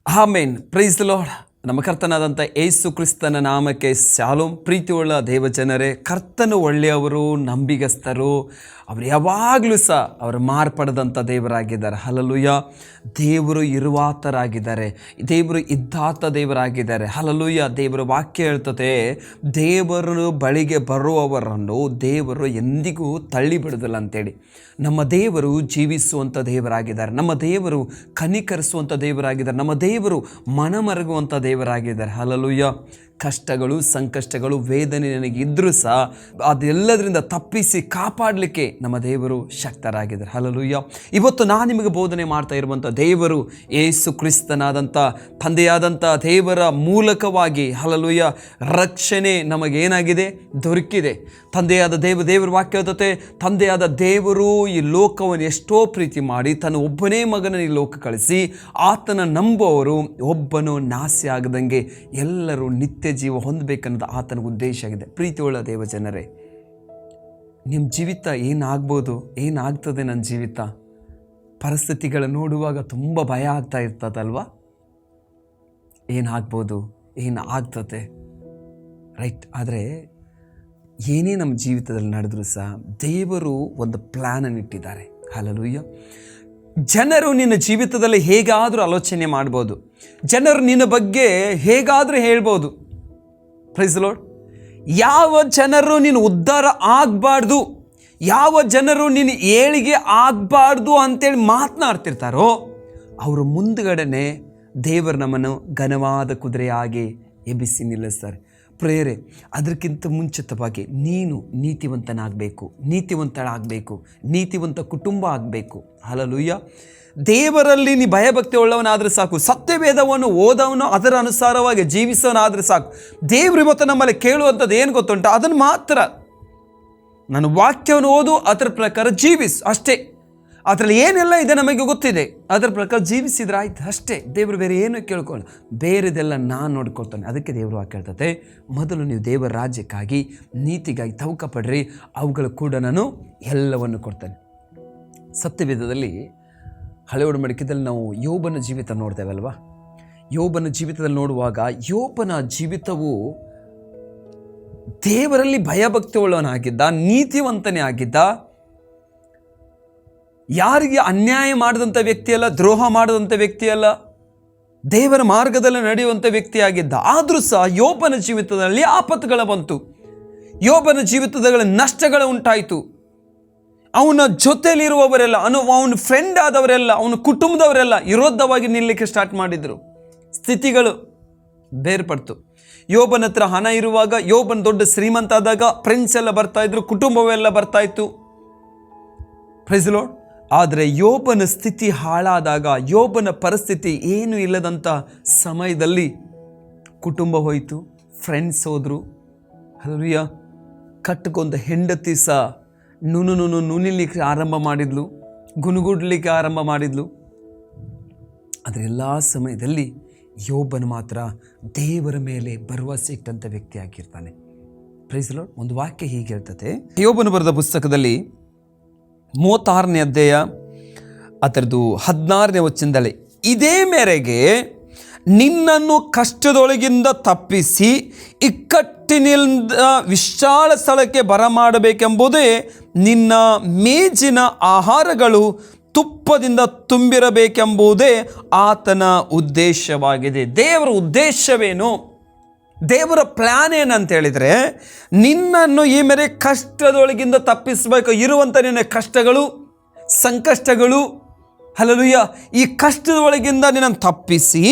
Amen. Praise the lord. ನಮ್ಮ ಕರ್ತನಾದಂಥ ಯೇಸು ಕ್ರಿಸ್ತನ ನಾಮಕ್ಕೆ ಶಾಲೋಮ್. ಪ್ರೀತಿಯುಳ್ಳ ದೇವಜನರೇ, ಕರ್ತನು ಒಳ್ಳೆಯವರು, ನಂಬಿಗಸ್ತರು. ಅವರು ಯಾವಾಗಲೂ ಸಹ ಅವರು ಮಾರ್ಪಡದಂಥ ದೇವರಾಗಿದ್ದಾರೆ. ಹಲ್ಲೆಲೂಯಾ. ದೇವರು ಇರುವಾತರಾಗಿದ್ದಾರೆ, ದೇವರು ಇದ್ದಾತ ದೇವರಾಗಿದ್ದಾರೆ. ಹಲ್ಲೆಲೂಯಾ. ದೇವರ ವಾಕ್ಯ ಹೇಳ್ತದೆ, ದೇವರ ಬಳಿಗೆ ಬರುವವರನ್ನು ದೇವರು ಎಂದಿಗೂ ತಳ್ಳಿ ಬಿಡುವುದಿಲ್ಲ ಅಂತೇಳಿ. ನಮ್ಮ ದೇವರು ಜೀವಿಸುವಂಥ ದೇವರಾಗಿದ್ದಾರೆ, ನಮ್ಮ ದೇವರು ಕನಿಕರಿಸುವಂಥ ದೇವರಾಗಿದ್ದಾರೆ, ನಮ್ಮ ದೇವರು ಮನಮರಗುವಂಥ ದೇವರಾಗಿದ್ದಾರೆ. ಹಲ್ಲೆಲೂಯಾ. ಕಷ್ಟಗಳು, ಸಂಕಷ್ಟಗಳು, ವೇದನೆ ನನಗೆ ಇದ್ದರೂ ಸಹ ಅದೆಲ್ಲದರಿಂದ ತಪ್ಪಿಸಿ ಕಾಪಾಡಲಿಕ್ಕೆ ನಮ್ಮ ದೇವರು ಶಕ್ತರಾಗಿದ್ದಾರೆ. ಹಲ್ಲೆಲೂಯಾ. ಇವತ್ತು ನಾನು ನಿಮಗೆ ಬೋಧನೆ ಮಾಡ್ತಾ ಇರುವಂಥ ದೇವರು ಯೇಸು ಕ್ರಿಸ್ತನಾದಂಥ ತಂದೆಯಾದಂಥ ದೇವರ ಮೂಲಕವಾಗಿ ಹಲ್ಲೆಲೂಯಾ ರಕ್ಷಣೆ ನಮಗೇನಾಗಿದೆ, ದೊರಕಿದೆ. ತಂದೆಯಾದ ದೇವರ ವಾಕ್ಯ ಹೇಳ್ತದೆ, ತಂದೆಯಾದ ದೇವರು ಈ ಲೋಕವನ್ನು ಎಷ್ಟೋ ಪ್ರೀತಿ ಮಾಡಿ ತನ್ನ ಒಬ್ಬನೇ ಮಗನ ಈ ಲೋಕ ಕಳಿಸಿ ಆತನ ನಂಬುವವರು ಒಬ್ಬನು ನಾಶ ಆಗದಂಗೆ ಎಲ್ಲರೂ ನಿತ್ಯ ಜೀವ ಹೊಂದಬೇಕನ್ನೋದು ಆತನ ಉದ್ದೇಶ ಆಗಿದೆ. ಪ್ರೀತಿಯುಳ್ಳ ದೇವಜನರೇ, ನಿಮ್ಮ ಜೀವಿತ ಏನಾಗ್ಬೋದು, ಏನಾಗ್ತದೆ ನನ್ನ ಜೀವಿತ, ಪರಿಸ್ಥಿತಿಗಳು ನೋಡುವಾಗ ತುಂಬ ಭಯ ಆಗ್ತಾ ಇರ್ತದಲ್ವ. ಏನಾಗ್ಬೋದು, ಏನಾಗ್ತದೆ, ರೈಟ್. ಆದರೆ ಏನೇ ನಮ್ಮ ಜೀವಿತದಲ್ಲಿ ನಡೆದರೂ ಸಹ ದೇವರು ಒಂದು ಪ್ಲ್ಯಾನನ್ನು ಇಟ್ಟಿದ್ದಾರೆ. ಹಲ್ಲೆಲೂಯಾ. ಜನರು ನಿನ್ನ ಜೀವಿತದಲ್ಲಿ ಹೇಗಾದರೂ ಆಲೋಚನೆ ಮಾಡ್ಬೋದು, ಜನರು ನಿನ್ನ ಬಗ್ಗೆ ಹೇಗಾದರೂ ಹೇಳ್ಬೋದು. Praise the lord. ಯಾವ ಜನರು ನೀನು ಉದ್ಧಾರ ಆಗಬಾರ್ದು, ಯಾವ ಜನರು ನೀನು ಏಳಿಗೆ ಆಗಬಾರ್ದು ಅಂತೇಳಿ ಮಾತನಾಡ್ತಿರ್ತಾರೋ ಅವರು ಮುಂದುಗಡೆನೆ ದೇವರು ನಮ್ಮನ್ನು ಘನವಾದ ಕುದುರೆಯಾಗಿ ಎಬ್ಬಿಸಿ ನಿಲ್ಲಿಸ್ತಾರೆ. ಪ್ರೇರೆ, ಅದಕ್ಕಿಂತ ಮುಂಚಿತವಾಗಿ ನೀನು ನೀತಿವಂತನಾಗಬೇಕು, ನೀತಿವಂತಳಾಗಬೇಕು, ನೀತಿವಂತ ಕುಟುಂಬ ಆಗಬೇಕು. ಹಲ್ಲೆಲೂಯಾ. ದೇವರಲ್ಲಿ ನೀ ಭಯಭಕ್ತಿ ಉಳ್ಳವನಾದರೆ ಸಾಕು, ಸತ್ಯವೇದವನ್ನು ಓದವನು ಅದರ ಅನುಸಾರವಾಗಿ ಜೀವಿಸೋನಾದರೆ ಸಾಕು. ದೇವರು ಇವತ್ತು ನಮ್ಮಲ್ಲಿ ಕೇಳುವಂಥದ್ದು ಏನು ಗೊತ್ತುಂಟು, ಅದನ್ನು ಮಾತ್ರ ನಾನು ವಾಕ್ಯವನ್ನು ಓದು, ಅದರ ಪ್ರಕಾರ ಜೀವಿಸು, ಅಷ್ಟೇ. ಅದರಲ್ಲಿ ಏನೆಲ್ಲ ಇದೆ ನಮಗೆ ಗೊತ್ತಿದೆ, ಅದರ ಪ್ರಕಾರ ಜೀವಿಸಿದ್ರೆ ಆಯ್ತು, ಅಷ್ಟೇ. ದೇವರು ಬೇರೆ ಏನು ಕೇಳ್ಕೊಂಡು, ಬೇರೆದೆಲ್ಲ ನಾನು ನೋಡ್ಕೊಳ್ತಾನೆ. ಅದಕ್ಕೆ ದೇವರು ವಾಕ್ಯ ಹೇಳ್ತದೆ, ಮೊದಲು ನೀವು ದೇವರ ರಾಜ್ಯಕ್ಕಾಗಿ ನೀತಿಗಾಗಿ ತವಕ ಪಡ್ರಿ, ಅವುಗಳು ಕೂಡ ನಾನು ಎಲ್ಲವನ್ನು ಕೊಡ್ತೇನೆ. ಸತ್ಯವೇದದಲ್ಲಿ ಹಳೆ ಒಡಂಬಡಿಕೆಯಲ್ಲಿ ನಾವು ಯೋಬನ ಜೀವಿತ ನೋಡ್ತೇವಲ್ವ. ಯೋಬನ ಜೀವಿತದಲ್ಲಿ ನೋಡುವಾಗ ಯೋಬನ ಜೀವಿತವು ದೇವರಲ್ಲಿ ಭಯಭಕ್ತಿ ಉಳ್ಳವನಾಗಿದ್ದ, ನೀತಿವಂತನೇ ಆಗಿದ್ದ, ಯಾರಿಗೆ ಅನ್ಯಾಯ ಮಾಡಿದಂಥ ವ್ಯಕ್ತಿಯಲ್ಲ, ದ್ರೋಹ ಮಾಡಿದಂಥ ವ್ಯಕ್ತಿಯಲ್ಲ, ದೇವರ ಮಾರ್ಗದಲ್ಲಿ ನಡೆಯುವಂಥ ವ್ಯಕ್ತಿಯಾಗಿದ್ದ. ಆದರೂ ಸಹ ಯೋಬನ ಜೀವಿತದಲ್ಲಿ ಆಪತ್ತುಗಳು ಬಂತು, ಯೋಬನ ಜೀವಿತದಲ್ಲಿ ನಷ್ಟಗಳು ಉಂಟಾಯಿತು. ಅವನ ಜೊತೆಯಲ್ಲಿರುವವರೆಲ್ಲ, ಅವನ ಫ್ರೆಂಡ್ ಆದವರೆಲ್ಲ, ಅವನ ಕುಟುಂಬದವರೆಲ್ಲ ವಿರೋಧವಾಗಿ ನಿಲ್ಲಕ್ಕೆ ಸ್ಟಾರ್ಟ್ ಮಾಡಿದರು. ಸ್ಥಿತಿಗಳು ಬೇರ್ಪಡ್ತು. ಯೋಬನ ಹತ್ರ ಹಣ ಇರುವಾಗ, ಯೋಬನ ದೊಡ್ಡ ಶ್ರೀಮಂತ ಆದಾಗ ಫ್ರೆಂಡ್ಸ್ ಎಲ್ಲ ಬರ್ತಾಯಿದ್ರು, ಕುಟುಂಬವೆಲ್ಲ ಬರ್ತಾಯಿತ್ತು. Praise the lord. ಆದರೆ ಯೋಬನ ಸ್ಥಿತಿ ಹಾಳಾದಾಗ, ಯೋಬನ ಪರಿಸ್ಥಿತಿ ಏನು ಇಲ್ಲದಂಥ ಸಮಯದಲ್ಲಿ ಕುಟುಂಬ ಹೋಯಿತು, ಫ್ರೆಂಡ್ಸ್ ಹೋದರು. ಹಲ್ಲೆಲೂಯಾ. ಕಟ್ಟಿಕೊಂಡ ಹೆಂಡತಿ ಸಹ ನುನಿಲಿಕ್ಕೆ ಆರಂಭ ಮಾಡಿದ್ಲು, ಗುನುಗುಡ್ಲಿಕ್ಕೆ ಆರಂಭ ಮಾಡಿದ್ಲು. ಆದರೆ ಎಲ್ಲ ಸಮಯದಲ್ಲಿ ಯೋಬನು ಮಾತ್ರ ದೇವರ ಮೇಲೆ ಭರವಸೆ ಇಟ್ಟಂಥ ವ್ಯಕ್ತಿ ಆಗಿರ್ತಾನೆ. Praise the lord. ಒಂದು ವಾಕ್ಯ ಹೀಗೆ ಹೇಳ್ತದೆ, ಯೋಬನು ಬರೆದ ಪುಸ್ತಕದಲ್ಲಿ 36ನೇ ಅಧ್ಯಾಯ ಅದರದ್ದು 16ನೇ ವಚನದಲ್ಲಿ, ಇದೇ ಮೇರೆಗೆ ನಿನ್ನನ್ನು ಕಷ್ಟದೊಳಗಿಂದ ತಪ್ಪಿಸಿ ಇಕ್ಕಟ್ಟಿನಿಂದ ವಿಶಾಲ ಸ್ಥಳಕ್ಕೆ ಬರಮಾಡಬೇಕೆಂಬುದೇ ನಿನ್ನ ಮೇಜಿನ ಆಹಾರಗಳು ತುಪ್ಪದಿಂದ ತುಂಬಿರಬೇಕೆಂಬುದೇ ಆತನ ಉದ್ದೇಶವಾಗಿದೆ. ದೇವರ ಉದ್ದೇಶವೇನು, ದೇವರ ಪ್ಲ್ಯಾನ್ ಏನಂತ ಹೇಳಿದರೆ, ನಿನ್ನನ್ನು ಈ ಮೇರೆ ಕಷ್ಟದೊಳಗಿಂದ ತಪ್ಪಿಸಬೇಕು. ಇರುವಂಥ ನಿನ್ನ ಕಷ್ಟಗಳು, ಸಂಕಷ್ಟಗಳು, ಹಲ್ಲೆಲೂಯಾ, ಈ ಕಷ್ಟದೊಳಗಿಂದ ನಿನ್ನನ್ನು ತಪ್ಪಿಸಿ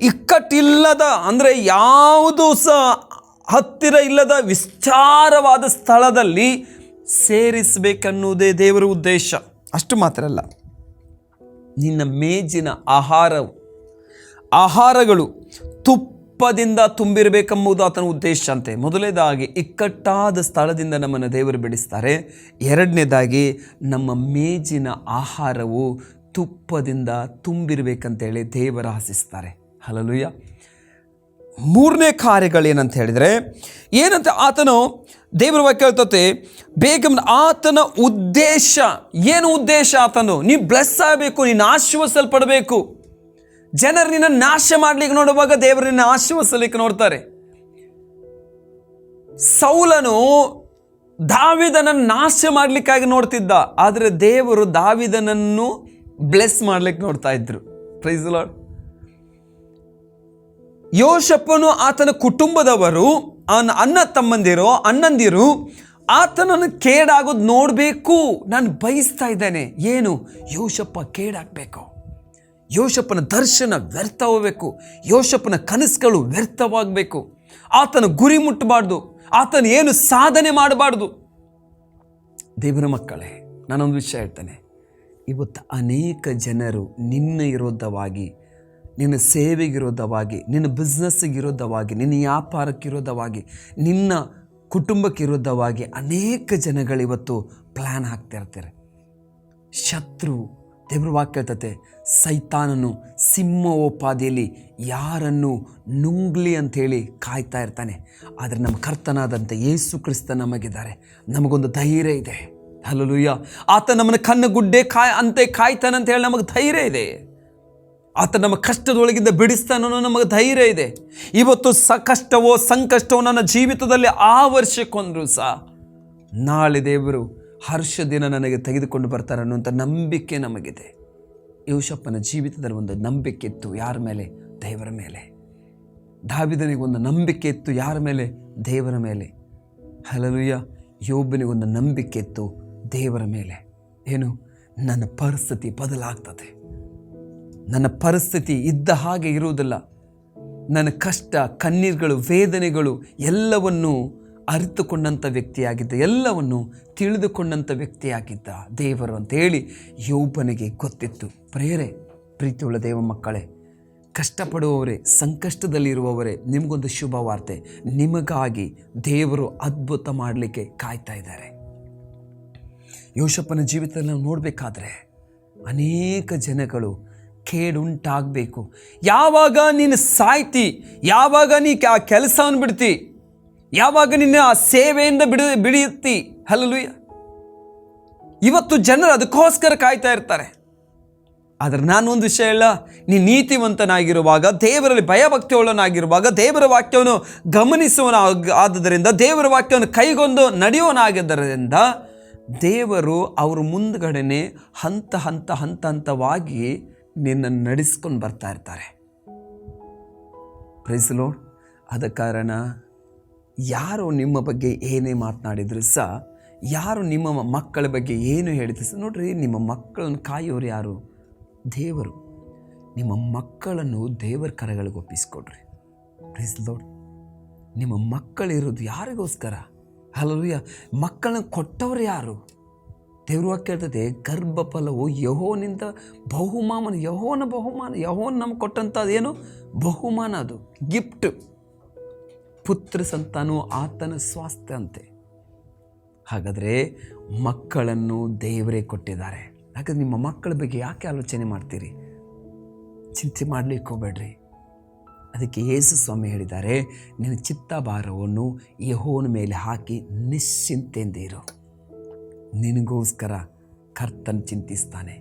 ಇಕ್ಕಟ್ಟಿಲ್ಲದ, ಅಂದರೆ ಯಾವುದೂ ಸಹ ಹತ್ತಿರ ಇಲ್ಲದ ವಿಸ್ತಾರವಾದ ಸ್ಥಳದಲ್ಲಿ ಸೇರಿಸಬೇಕನ್ನುವುದೇ ದೇವರ ಉದ್ದೇಶ. ಅಷ್ಟು ಮಾತ್ರ ಅಲ್ಲ, ನಿನ್ನ ಮೇಜಿನ ಆಹಾರಗಳು ತುಪ್ಪದಿಂದ ತುಂಬಿರಬೇಕೆಂಬುದು ಆತನ ಉದ್ದೇಶ ಅಂತೆ. ಮೊದಲನೇದಾಗಿ ಇಕ್ಕಟ್ಟಾದ ಸ್ಥಳದಿಂದ ನಮ್ಮನ್ನು ದೇವರು ಬಿಡಿಸ್ತಾರೆ. ಎರಡನೇದಾಗಿ ನಮ್ಮ ಮೇಜಿನ ಆಹಾರವು ತುಪ್ಪದಿಂದ ತುಂಬಿರಬೇಕಂತೇಳಿ ದೇವರು ಆಶಿಸ್ತಾರೆ. ಹಲ್ಲೆಲೂಯಾ. ಮೂರನೇ ಕಾರ್ಯಗಳೇನಂತ ಹೇಳಿದರೆ, ಏನಂತ ಆತನು ದೇವರ ವಾಕ್ಯ ಹೇಳ್ತತೆ, ಬೇಗ ಆತನ ಉದ್ದೇಶ ಏನು? ಉದ್ದೇಶ ಆತನು, ನೀ ಬ್ಲೆಸ್ ಆಗಬೇಕು, ನೀನು ಆಶೀರ್ವದಿಸಲ್ಪಡಬೇಕು, ಜನರು ನಿನ್ನ ನಾಶ ಮಾಡ್ಲಿಕ್ಕೆ ನೋಡುವಾಗ ದೇವರು ನಿನ್ನ ಆಶೀರ್ವದಿಸಲಿಕ್ಕೆ ನೋಡ್ತಾರೆ. ಸೌಲನು ದಾವೀದನನ್ನು ನಾಶ ಮಾಡಲಿಕ್ಕಾಗಿ ನೋಡ್ತಿದ್ದ, ಆದರೆ ದೇವರು ದಾವೀದನನ್ನು ಬ್ಲೆಸ್ ಮಾಡ್ಲಿಕ್ಕೆ ನೋಡ್ತಾ ಇದ್ರು. Price the lord. ಯೋಷಪ್ಪನು ಆತನ ಕುಟುಂಬದವರು, ಅವನ ಅಣ್ಣಂದಿರು ಆತನನ್ನು ಕೇಡಾಗೋದು ನೋಡಬೇಕು. ನಾನು ಬಯಸ್ತಾ ಇದ್ದೇನೆ. ಏನು? ಯೋಷಪ್ಪ ಕೇಡಾಗಬೇಕು, ಯೋಷಪ್ಪನ ದರ್ಶನ ವ್ಯರ್ಥ ಹೋಗಬೇಕು, ಯೋಷಪ್ಪನ ಕನಸುಗಳು ವ್ಯರ್ಥವಾಗಬೇಕು, ಆತನ ಗುರಿ ಮುಟ್ಟಬಾರ್ದು, ಆತನ ಏನು ಸಾಧನೆ ಮಾಡಬಾರ್ದು. ದೇವರ ಮಕ್ಕಳೇ, ನಾನೊಂದು ವಿಷಯ ಹೇಳ್ತೇನೆ. ಇವತ್ತು ಅನೇಕ ಜನರು ನಿನ್ನ ವಿರೋಧವಾಗಿ, ನಿನ್ನ ಸೇವೆಗೆ ವಿರೋಧವಾಗಿ, ನಿನ್ನ ಬಿಸ್ನೆಸ್ಸಿಗೆ ವಿರೋಧವಾಗಿ, ನಿನ್ನ ವ್ಯಾಪಾರಕ್ಕೆ ವಿರೋಧವಾಗಿ, ನಿನ್ನ ಕುಟುಂಬಕ್ಕೆ ವಿರೋಧವಾಗಿ ಅನೇಕ ಜನಗಳು ಇವತ್ತು ಪ್ಲ್ಯಾನ್ ಹಾಕ್ತಾ ಇರ್ತಾರೆ. ಶತ್ರು, ದೇವ್ರ ವಾಕ್ಯ ಹೇಳ್ತತೆ, ಸೈತಾನನು ಸಿಂಹೋಪಾದಿಯಲ್ಲಿ ಯಾರನ್ನು ನುಂಗ್ಲಿ ಅಂಥೇಳಿ ಕಾಯ್ತಾ ಇರ್ತಾನೆ. ಆದರೆ ನಮ್ಮ ಕರ್ತನಾದಂಥ ಯೇಸು ಕ್ರಿಸ್ತ ನಮಗಿದ್ದಾರೆ, ನಮಗೊಂದು ಧೈರ್ಯ ಇದೆ. ಹಲ್ಲೆಲೂಯಾ. ಆತ ನಮ್ಮನ್ನು ಕಣ್ಣುಗುಡ್ಡೆ ಅಂತೆ ಕಾಯ್ತಾನೆ ಅಂತ ಹೇಳಿ ನಮಗೆ ಧೈರ್ಯ ಇದೆ. ಆತ ನಮ್ಮ ಕಷ್ಟದೊಳಗಿಂದ ಬಿಡಿಸ್ತಾನೋ ನಮಗೆ ಧೈರ್ಯ ಇದೆ. ಇವತ್ತು ಕಷ್ಟವೋ ಸಂಕಷ್ಟವೋ ನನ್ನ ಜೀವಿತದಲ್ಲಿ ಆವರ್ಷಕ್ಕೊಂದ್ರು ಸಹ ನಾಳೆ ದೇವರು ಹರ್ಷದಿನ ನನಗೆ ತೆಗೆದುಕೊಂಡು ಬರ್ತಾರೆ ಅನ್ನುವಂಥ ನಂಬಿಕೆ ನಮಗಿದೆ. ಯೋಷಪ್ಪನ ಜೀವಿತದಲ್ಲಿ ಒಂದು ನಂಬಿಕೆ ಇತ್ತು. ಯಾರ ಮೇಲೆ? ದೇವರ ಮೇಲೆ. ದಾವೀದನಿಗೆ ಒಂದು ನಂಬಿಕೆ ಇತ್ತು. ಯಾರ ಮೇಲೆ? ದೇವರ ಮೇಲೆ. ಹಲ್ಲೆಲೂಯಾ. ಯೋಬನಿಗೊಂದು ನಂಬಿಕೆ ಇತ್ತು ದೇವರ ಮೇಲೆ. ಏನು? ನನ್ನ ಪರಿಸ್ಥಿತಿ ಬದಲಾಗ್ತದೆ, ನನ್ನ ಪರಿಸ್ಥಿತಿ ಇದ್ದ ಹಾಗೆ ಇರುವುದಿಲ್ಲ, ನನ್ನ ಕಷ್ಟ, ಕಣ್ಣೀರುಗಳು, ವೇದನೆಗಳು ಎಲ್ಲವನ್ನೂ ಅರಿತುಕೊಂಡಂಥ ವ್ಯಕ್ತಿಯಾಗಿದ್ದ, ಎಲ್ಲವನ್ನು ತಿಳಿದುಕೊಂಡಂಥ ವ್ಯಕ್ತಿಯಾಗಿದ್ದ ದೇವರು ಅಂತೇಳಿ ಯೋಬನಿಗೆ ಗೊತ್ತಿತ್ತು. ಪ್ರೀತಿಯುಳ್ಳ ದೇವ ಮಕ್ಕಳೇ, ಕಷ್ಟಪಡುವವರೇ, ಸಂಕಷ್ಟದಲ್ಲಿರುವವರೇ, ನಿಮಗೊಂದು ಶುಭ ವಾರ್ತೆ. ನಿಮಗಾಗಿ ದೇವರು ಅದ್ಭುತ ಮಾಡಲಿಕ್ಕೆ ಕಾಯ್ತಾ ಇದ್ದಾರೆ. ಯೋಷಪ್ಪನ ಜೀವಿತದಲ್ಲಿ ನಾವು ನೋಡಬೇಕಾದ್ರೆ ಅನೇಕ ಜನಗಳು ಕೇಡುಂಟಾಗಬೇಕು. ಯಾವಾಗ ನೀನು ಸಾಯ್ತಿ, ಯಾವಾಗ ನೀ ಆ ಕೆಲಸವನ್ನು ಬಿಡ್ತಿ, ಯಾವಾಗ ನಿನ್ನ ಆ ಸೇವೆಯಿಂದ ಬಿಡಿಯುತ್ತಿ. ಹಲ್ಲೆಲೂಯಾ. ಇವತ್ತು ಜನರು ಅದಕ್ಕೋಸ್ಕರ ಕಾಯ್ತಾ ಇರ್ತಾರೆ. ಆದರೆ ನಾನೊಂದು ವಿಷಯ ಹೇಳ, ನೀ ನೀತಿವಂತನಾಗಿರುವಾಗ, ದೇವರಲ್ಲಿ ಭಯಭಕ್ತಿಯುಳ್ಳನಾಗಿರುವಾಗ, ದೇವರ ವಾಕ್ಯವನ್ನು ಆದುದರಿಂದ, ದೇವರ ವಾಕ್ಯವನ್ನು ಕೈಗೊಂಡು ನಡೆಯೋನಾಗಿದ್ದರಿಂದ ದೇವರು ಅವ್ರ ಮುಂದ್ಗಡೆನೆ ಹಂತವಾಗಿ ನಿನ್ನನ್ನು ನಡೆಸ್ಕೊಂಡು ಬರ್ತಾ ಇರ್ತಾರೆ. Praise the lord. ಆದ ಕಾರಣ ಯಾರು ನಿಮ್ಮ ಬಗ್ಗೆ ಏನೇ ಮಾತನಾಡಿದ್ರು ಸಹ, ಯಾರು ನಿಮ್ಮ ಮಕ್ಕಳ ಬಗ್ಗೆ ಏನು ಹೇಳಿದ್ರು ಸಹ, ನೋಡ್ರಿ, ನಿಮ್ಮ ಮಕ್ಕಳನ್ನು ಕಾಯೋರು ಯಾರು? ದೇವರು. ನಿಮ್ಮ ಮಕ್ಕಳನ್ನು ದೇವರ ಕರಗಳಿಗೆ ಒಪ್ಪಿಸ್ಕೊಡ್ರಿ. Praise the Lord. ನಿಮ್ಮ ಮಕ್ಕಳಿರೋದು ಯಾರಿಗೋಸ್ಕರ? ಹಲ್ಲೆಲೂಯಾ. ಮಕ್ಕಳನ್ನು ಕೊಟ್ಟವರು ಯಾರು? ದೇವ್ರ ವಾಕ್ಯ ಹೇಳ್ತದೆ, ಗರ್ಭಫಲವು ಯೆಹೋವನಿಂದ ಬಹುಮಾನ. ಯೆಹೋವನ ಬಹುಮಾನ, ಯೆಹೋವನ ನಮ್ಗೆ ಕೊಟ್ಟಂಥದ್ದು ಏನು? ಬಹುಮಾನ. ಅದು ಗಿಫ್ಟ್. ಪುತ್ರ ಸಂತಾನವು ಆತನ ಸ್ವಾಸ್ಥ್ಯ ಅಂತೆ. ಹಾಗಾದರೆ ಮಕ್ಕಳನ್ನು ದೇವರೇ ಕೊಟ್ಟಿದ್ದಾರೆ. ಹಾಗಾದ್ರೆ ನಿಮ್ಮ ಮಕ್ಕಳ ಬಗ್ಗೆ ಯಾಕೆ ಆಲೋಚನೆ ಮಾಡ್ತೀರಿ? ಚಿಂತೆ ಮಾಡಲಿಕ್ಕೆ ಹೋಗಬೇಡ್ರಿ. ಅದಕ್ಕೆ ಯೇಸು ಸ್ವಾಮಿ ಹೇಳಿದ್ದಾರೆ, ನಿನ್ನ ಚಿತ್ತಭಾರವನ್ನು ಯೆಹೋವನ ಮೇಲೆ ಹಾಕಿ ನಿಶ್ಚಿಂತೆಯಿಂದಿರು. ನಿನಗೋಸ್ಕರ ಕರ್ತನ ಚಿಂತಿಸ್ತಾನೆ,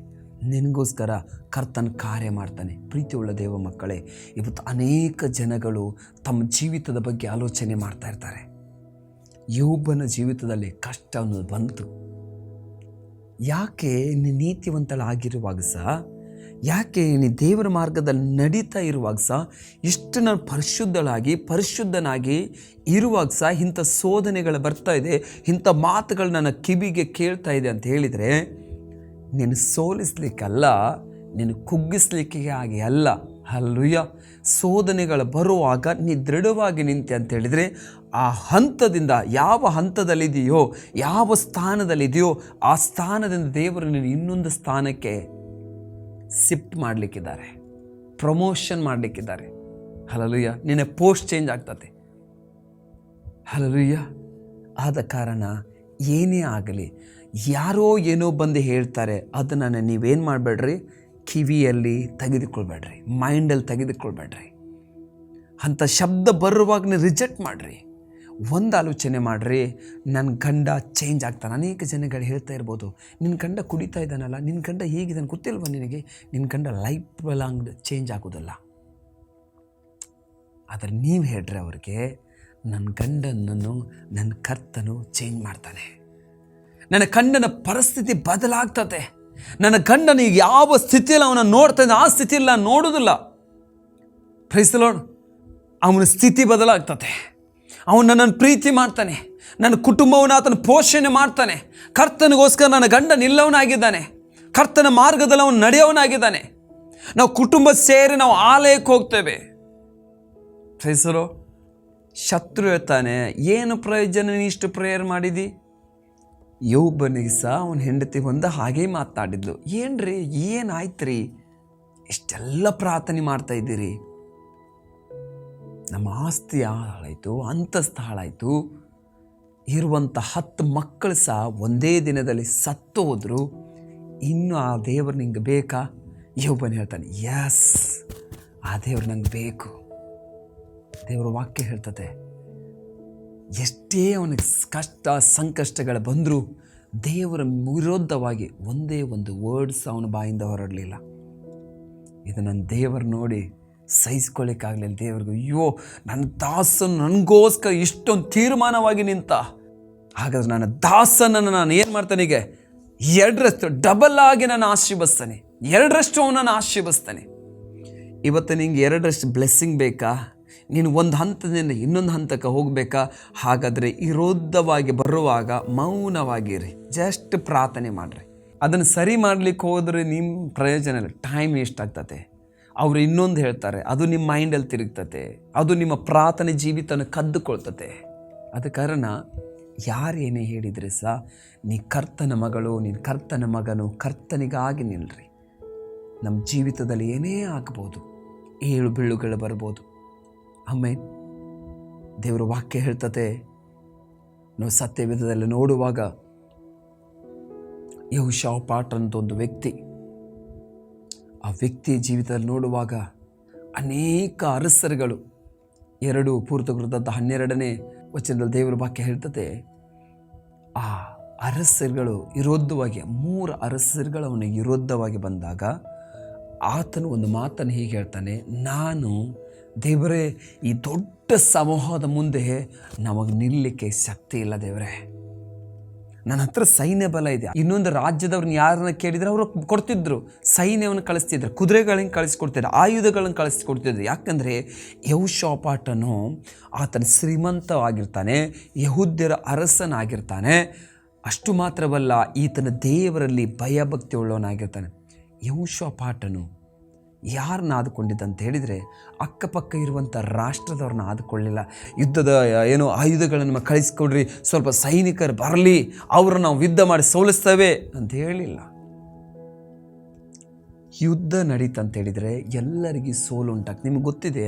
ನಿನಗೋಸ್ಕರ ಕರ್ತನ ಕಾರ್ಯ ಮಾಡ್ತಾನೆ. ಪ್ರೀತಿಯುಳ್ಳ ದೇವ ಮಕ್ಕಳೇ, ಇವತ್ತು ಅನೇಕ ಜನಗಳು ತಮ್ಮ ಜೀವಿತದ ಬಗ್ಗೆ ಆಲೋಚನೆ ಮಾಡ್ತಾ ಇರ್ತಾರೆ. ಯೋಬನ ಜೀವಿತದಲ್ಲಿ ಕಷ್ಟ ಅನ್ನೋದು ಬಂತು. ಯಾಕೆ ನೀ ನೀತಿವಂತಳಾಗಿರುವಾಗ ಸಹ, ಯಾಕೆ ನೀ ದೇವರ ಮಾರ್ಗದಲ್ಲಿ ನಡೀತಾ ಇರುವಾಗ ಸಹ, ಇಷ್ಟು ನಾನು ಪರಿಶುದ್ಧನಾಗಿ ಇರುವಾಗ ಸಹ ಇಂಥ ಸೋದನೆಗಳು ಬರ್ತಾ ಇದೆ, ಇಂಥ ಮಾತುಗಳು ನನ್ನ ಕಿವಿಗೆ ಕೇಳ್ತಾ ಇದೆ ಅಂತ ಹೇಳಿದರೆ, ನೀನು ಸೋಲಿಸ್ಲಿಕ್ಕಲ್ಲ, ನೀನು ಕುಗ್ಗಿಸ್ಲಿಕ್ಕೆ ಆಗಿ ಅಲ್ಲ. ಹಲ್ಲೆಲೂಯಾ. ಸೋದನೆಗಳು ಬರುವಾಗ ನೀ ದೃಢವಾಗಿ ನಿಂತೆ ಅಂತ ಹೇಳಿದರೆ, ಆ ಹಂತದಿಂದ, ಯಾವ ಹಂತದಲ್ಲಿದೆಯೋ, ಯಾವ ಸ್ಥಾನದಲ್ಲಿದೆಯೋ, ಆ ಸ್ಥಾನದಿಂದ ದೇವರು ನೀನು ಇನ್ನೊಂದು ಸ್ಥಾನಕ್ಕೆ ಶಿಫ್ಟ್ ಮಾಡಲಿಕ್ಕಿದ್ದಾರೆ, ಪ್ರಮೋಷನ್ ಮಾಡಲಿಕ್ಕಿದ್ದಾರೆ. ಹಲ್ಲೆಲೂಯಾ. ನಿನ್ನ ಪೋಸ್ಟ್ ಚೇಂಜ್ ಆಗ್ತದೆ. ಹಲ್ಲೆಲೂಯಾ. ಆದ ಕಾರಣ ಏನೇ ಆಗಲಿ, ಯಾರೋ ಏನೋ ಬಂದು ಹೇಳ್ತಾರೆ, ಅದನ್ನು ನೀವೇನು ಮಾಡಬೇಡ್ರಿ, ಕಿವಿಯಲ್ಲಿ ತೆಗೆದುಕೊಳ್ಬೇಡ್ರಿ, ಮೈಂಡಲ್ಲಿ ತೆಗೆದುಕೊಳ್ಬೇಡ್ರಿ. ಅಂಥ ಶಬ್ದ ಬರುವಾಗ ನೀವು ರಿಜೆಕ್ಟ್ ಮಾಡಿರಿ. ಒಂದು ಆಲೋಚನೆ ಮಾಡಿರಿ, ನನ್ನ ಗಂಡ ಚೇಂಜ್ ಆಗ್ತಾನೆ. ಅನೇಕ ಜನಗಳು ಹೇಳ್ತಾ ಇರ್ಬೋದು, ನಿನ್ನ ಗಂಡ ಕುಡಿತಾ ಇದ್ದಾನಲ್ಲ, ನಿನ್ನ ಗಂಡ ಹೇಗಿದ್ದಾನೆ ಗೊತ್ತಿಲ್ವ ನಿನಗೆ? ನಿನ್ನ ಗಂಡ ಲೈಫ್ ಲಾಂಗ್ ಚೇಂಜ್ ಆಗೋದಲ್ಲ. ಆದರೆ ನೀವು ಹೇಳ್ರಿ ಅವ್ರಿಗೆ, ನನ್ನ ಗಂಡನನ್ನು ನನ್ನ ಕರ್ತನು ಚೇಂಜ್ ಮಾಡ್ತಾನೆ, ನನ್ನ ಗಂಡನ ಪರಿಸ್ಥಿತಿ ಬದಲಾಗ್ತದೆ, ನನ್ನ ಗಂಡನ ಈಗ ಯಾವ ಸ್ಥಿತಿಯಲ್ಲಿ ಅವನ ನೋಡ್ತಾ ಇದ್ದ ಆ ಸ್ಥಿತಿಯಲ್ಲಿ ನಾನು ನೋಡೋದಿಲ್ಲ. Praise the lord. ಅವನ ಸ್ಥಿತಿ ಬದಲಾಗ್ತದೆ. ಅವನು ನನ್ನನ್ನು ಪ್ರೀತಿ ಮಾಡ್ತಾನೆ, ನನ್ನ ಕುಟುಂಬವನ್ನು ಆತನ ಪೋಷಣೆ ಮಾಡ್ತಾನೆ. ಕರ್ತನಿಗೋಸ್ಕರ ನನ್ನ ಗಂಡ ನಿಲ್ಲವನಾಗಿದ್ದಾನೆ, ಕರ್ತನ ಮಾರ್ಗದಲ್ಲಿ ಅವನು ನಡೆಯವನಾಗಿದ್ದಾನೆ. ನಾವು ಕುಟುಂಬ ಸೇರಿ ನಾವು ಆಲಯಕ್ಕೆ ಹೋಗ್ತೇವೆ. Praise the lord. ಶತ್ರು ಹೇಳ್ತಾನೆ, ಏನು ಪ್ರಯೋಜನ ನೀ ಇಷ್ಟು ಪ್ರೇಯರ್ ಮಾಡಿದಿ? ಯೋಬನಿಗೆ ಸಹ ಅವನ ಹೆಂಡತಿ ಬಂದು ಹಾಗೇ ಮಾತನಾಡಿದ್ಲು. ಏನ್ರಿ, ಏನಾಯ್ತು ರೀ, ಇಷ್ಟೆಲ್ಲ ಪ್ರಾರ್ಥನೆ ಮಾಡ್ತಾ ಇದ್ದೀರಿ, ನಮ್ಮ ಆಸ್ತಿ ಹಾಳಾಯಿತು, ಅಂತಸ್ತು ಹಾಳಾಯಿತು, ಇರುವಂಥ 10 ಮಕ್ಕಳು ಸಹ ಒಂದೇ ದಿನದಲ್ಲಿ ಸತ್ತು ಹೋದರು, ಇನ್ನು ಆ ದೇವರು ನಿಂಗೆ ಬೇಕಾ? ಯೋಬನು ಹೇಳ್ತಾನೆ, ಯಸ್, ಆ ದೇವ್ರು ನಂಗೆ ಬೇಕು. ದೇವರ ವಾಕ್ಯ ಹೇಳ್ತದೆ, ಎಷ್ಟೇ ಅವನಿಗೆ ಕಷ್ಟ ಸಂಕಷ್ಟಗಳು ಬಂದರೂ ದೇವರ ವಿರೋಧವಾಗಿ ಒಂದೇ ಒಂದು ವರ್ಡ್ಸ್ ಅವನ ಬಾಯಿಂದ ಹೊರಡಲಿಲ್ಲ. ಇದು ನನ್ನ ದೇವರು ನೋಡಿ ಸಹಿಸ್ಕೊಳ್ಳಿಕ್ಕಾಗಲಿಲ್ಲ. ದೇವ್ರಿಗೆ, ಅಯ್ಯೋ ನನ್ನ ದಾಸನು ನನಗೋಸ್ಕರ ಇಷ್ಟೊಂದು ತೀರ್ಮಾನವಾಗಿ ನಿಂತ, ಹಾಗಾದ್ರೆ ನನ್ನ ದಾಸನನ್ನು ನಾನು ಏನು ಮಾಡ್ತಾನೆ, ಈಗ 2ರಷ್ಟು ಡಬಲ್ ಆಗಿ ನಾನು ಆಶೀರ್ವದಿಸ್ತಾನೆ, 2ರಷ್ಟು ಅವನನ್ನು ಆಶೀರ್ವದಿಸ್ತಾನೆ. ಇವತ್ತು ನಿಂಗೆ 2ರಷ್ಟು ಬ್ಲೆಸ್ಸಿಂಗ್ ಬೇಕಾ? ನೀನು ಒಂದು ಹಂತದಿಂದ ಇನ್ನೊಂದು ಹಂತಕ್ಕೆ ಹೋಗಬೇಕಾ? ಹಾಗಾದರೆ ವಿರೋಧವಾಗಿ ಬರುವಾಗ ಮೌನವಾಗಿರಿ, ಜಸ್ಟ್ ಪ್ರಾರ್ಥನೆ ಮಾಡಿರಿ. ಅದನ್ನು ಸರಿ ಮಾಡಲಿಕ್ಕೆ ಹೋದರೆ ನಿಮ್ಮ ಪ್ರಯೋಜನ ಇಲ್ಲ, ಟೈಮ್ ವೇಸ್ಟ್ ಆಗ್ತದೆ. ಅವರು ಇನ್ನೊಂದು ಹೇಳ್ತಾರೆ, ಅದು ನಿಮ್ಮ ಮೈಂಡಲ್ಲಿ ತಿರುಗ್ತದೆ, ಅದು ನಿಮ್ಮ ಪ್ರಾರ್ಥನೆ ಜೀವಿತನ ಕದ್ದುಕೊಳ್ತದೆ. ಅದ ಕಾರಣ ಯಾರೇನೇ ಹೇಳಿದರೆ ಸಹ ನೀ ಕರ್ತನ ಮಗಳು, ನೀನು ಕರ್ತನ ಮಗನು, ಕರ್ತನಿಗಾಗಿ ನಿಲ್ರಿ. ನಮ್ಮ ಜೀವಿತದಲ್ಲಿ ಏನೇ ಆಗ್ಬೋದು, ಏಳು ಬೀಳುಗಳು ಬರ್ಬೋದು. ಆಮೇಲೆ ದೇವರ ವಾಕ್ಯ ಹೇಳ್ತದೆ, ನಾವು ಸತ್ಯವೇದದಲ್ಲಿ ನೋಡುವಾಗ ಯೆಹೋಷಾಫಾಟ್ ಅಂತ ಒಂದು ವ್ಯಕ್ತಿ, ಆ ವ್ಯಕ್ತಿಯ ಜೀವಿತದಲ್ಲಿ ನೋಡುವಾಗ ಅನೇಕ ಅರಸರುಗಳು, 2 ಪೂರ್ವವೃತ್ತಾಂತ 12ನೇ ವಚನದಲ್ಲಿ ದೇವರ ವಾಕ್ಯ ಹೇಳ್ತದೆ, ಆ ಅರಸರುಗಳು ವಿರೋಧವಾಗಿ 3 ಅರಸರುಗಳು ಅವನಿಗೆ ವಿರೋಧವಾಗಿ ಬಂದಾಗ ಆತನು ಒಂದು ಮಾತನ್ನು ಹೀಗೆ ಹೇಳ್ತಾನೆ, ನಾನು ದೇವರೇ, ಈ ದೊಡ್ಡ ಸಮೂಹದ ಮುಂದೆ ನಮಗೆ ನಿಲ್ಲಲಿಕ್ಕೆ ಶಕ್ತಿ ಇಲ್ಲ ದೇವರೇ, ನನ್ನ ಹತ್ರ ಸೈನ್ಯ ಬಲ ಇದೆ. ಇನ್ನೊಂದು ರಾಜ್ಯದವ್ರನ್ನ ಯಾರನ್ನ ಕೇಳಿದರೆ ಅವರು ಕೊಡ್ತಿದ್ರು, ಸೈನ್ಯವನ್ನು ಕಳಿಸ್ತಿದ್ರು, ಕುದುರೆಗಳನ್ನು ಕಳಿಸ್ಕೊಡ್ತಿದ್ರು, ಆಯುಧಗಳನ್ನು ಕಳಿಸ್ಕೊಡ್ತಿದ್ರು. ಯಾಕಂದರೆ ಯೆಹೋಷಾಫಾಟನು ಆತನ ಶ್ರೀಮಂತವಾಗಿರ್ತಾನೆ, ಯೆಹೂದ್ಯರ ಅರಸನಾಗಿರ್ತಾನೆ. ಅಷ್ಟು ಮಾತ್ರವಲ್ಲ, ಈತನ ದೇವರಲ್ಲಿ ಭಯಭಕ್ತಿ ಉಳ್ಳವನಾಗಿರ್ತಾನೆ. ಯೆಹೋಷಾಫಾಟನು ಯಾರನ್ನ ಆದುಕೊಂಡಿದ್ದಂತ ಹೇಳಿದರೆ, ಅಕ್ಕಪಕ್ಕ ಇರುವಂಥ ರಾಷ್ಟ್ರದವ್ರನ್ನ ಆದುಕೊಳ್ಳಿಲ್ಲ. ಯುದ್ಧದ ಏನೋ ಆಯುಧಗಳನ್ನು ಕಳಿಸ್ಕೊಡ್ರಿ, ಸ್ವಲ್ಪ ಸೈನಿಕರು ಬರಲಿ, ಅವ್ರನ್ನ ನಾವು ಯುದ್ಧ ಮಾಡಿ ಸೋಲಿಸ್ತೇವೆ ಅಂತ ಹೇಳಿಲ್ಲ. ಯುದ್ಧ ನಡೀತಂತ ಹೇಳಿದರೆ ಎಲ್ಲರಿಗೂ ಸೋಲು ಉಂಟಾಗ್ತದೆ. ನಿಮಗೆ ಗೊತ್ತಿದೆ,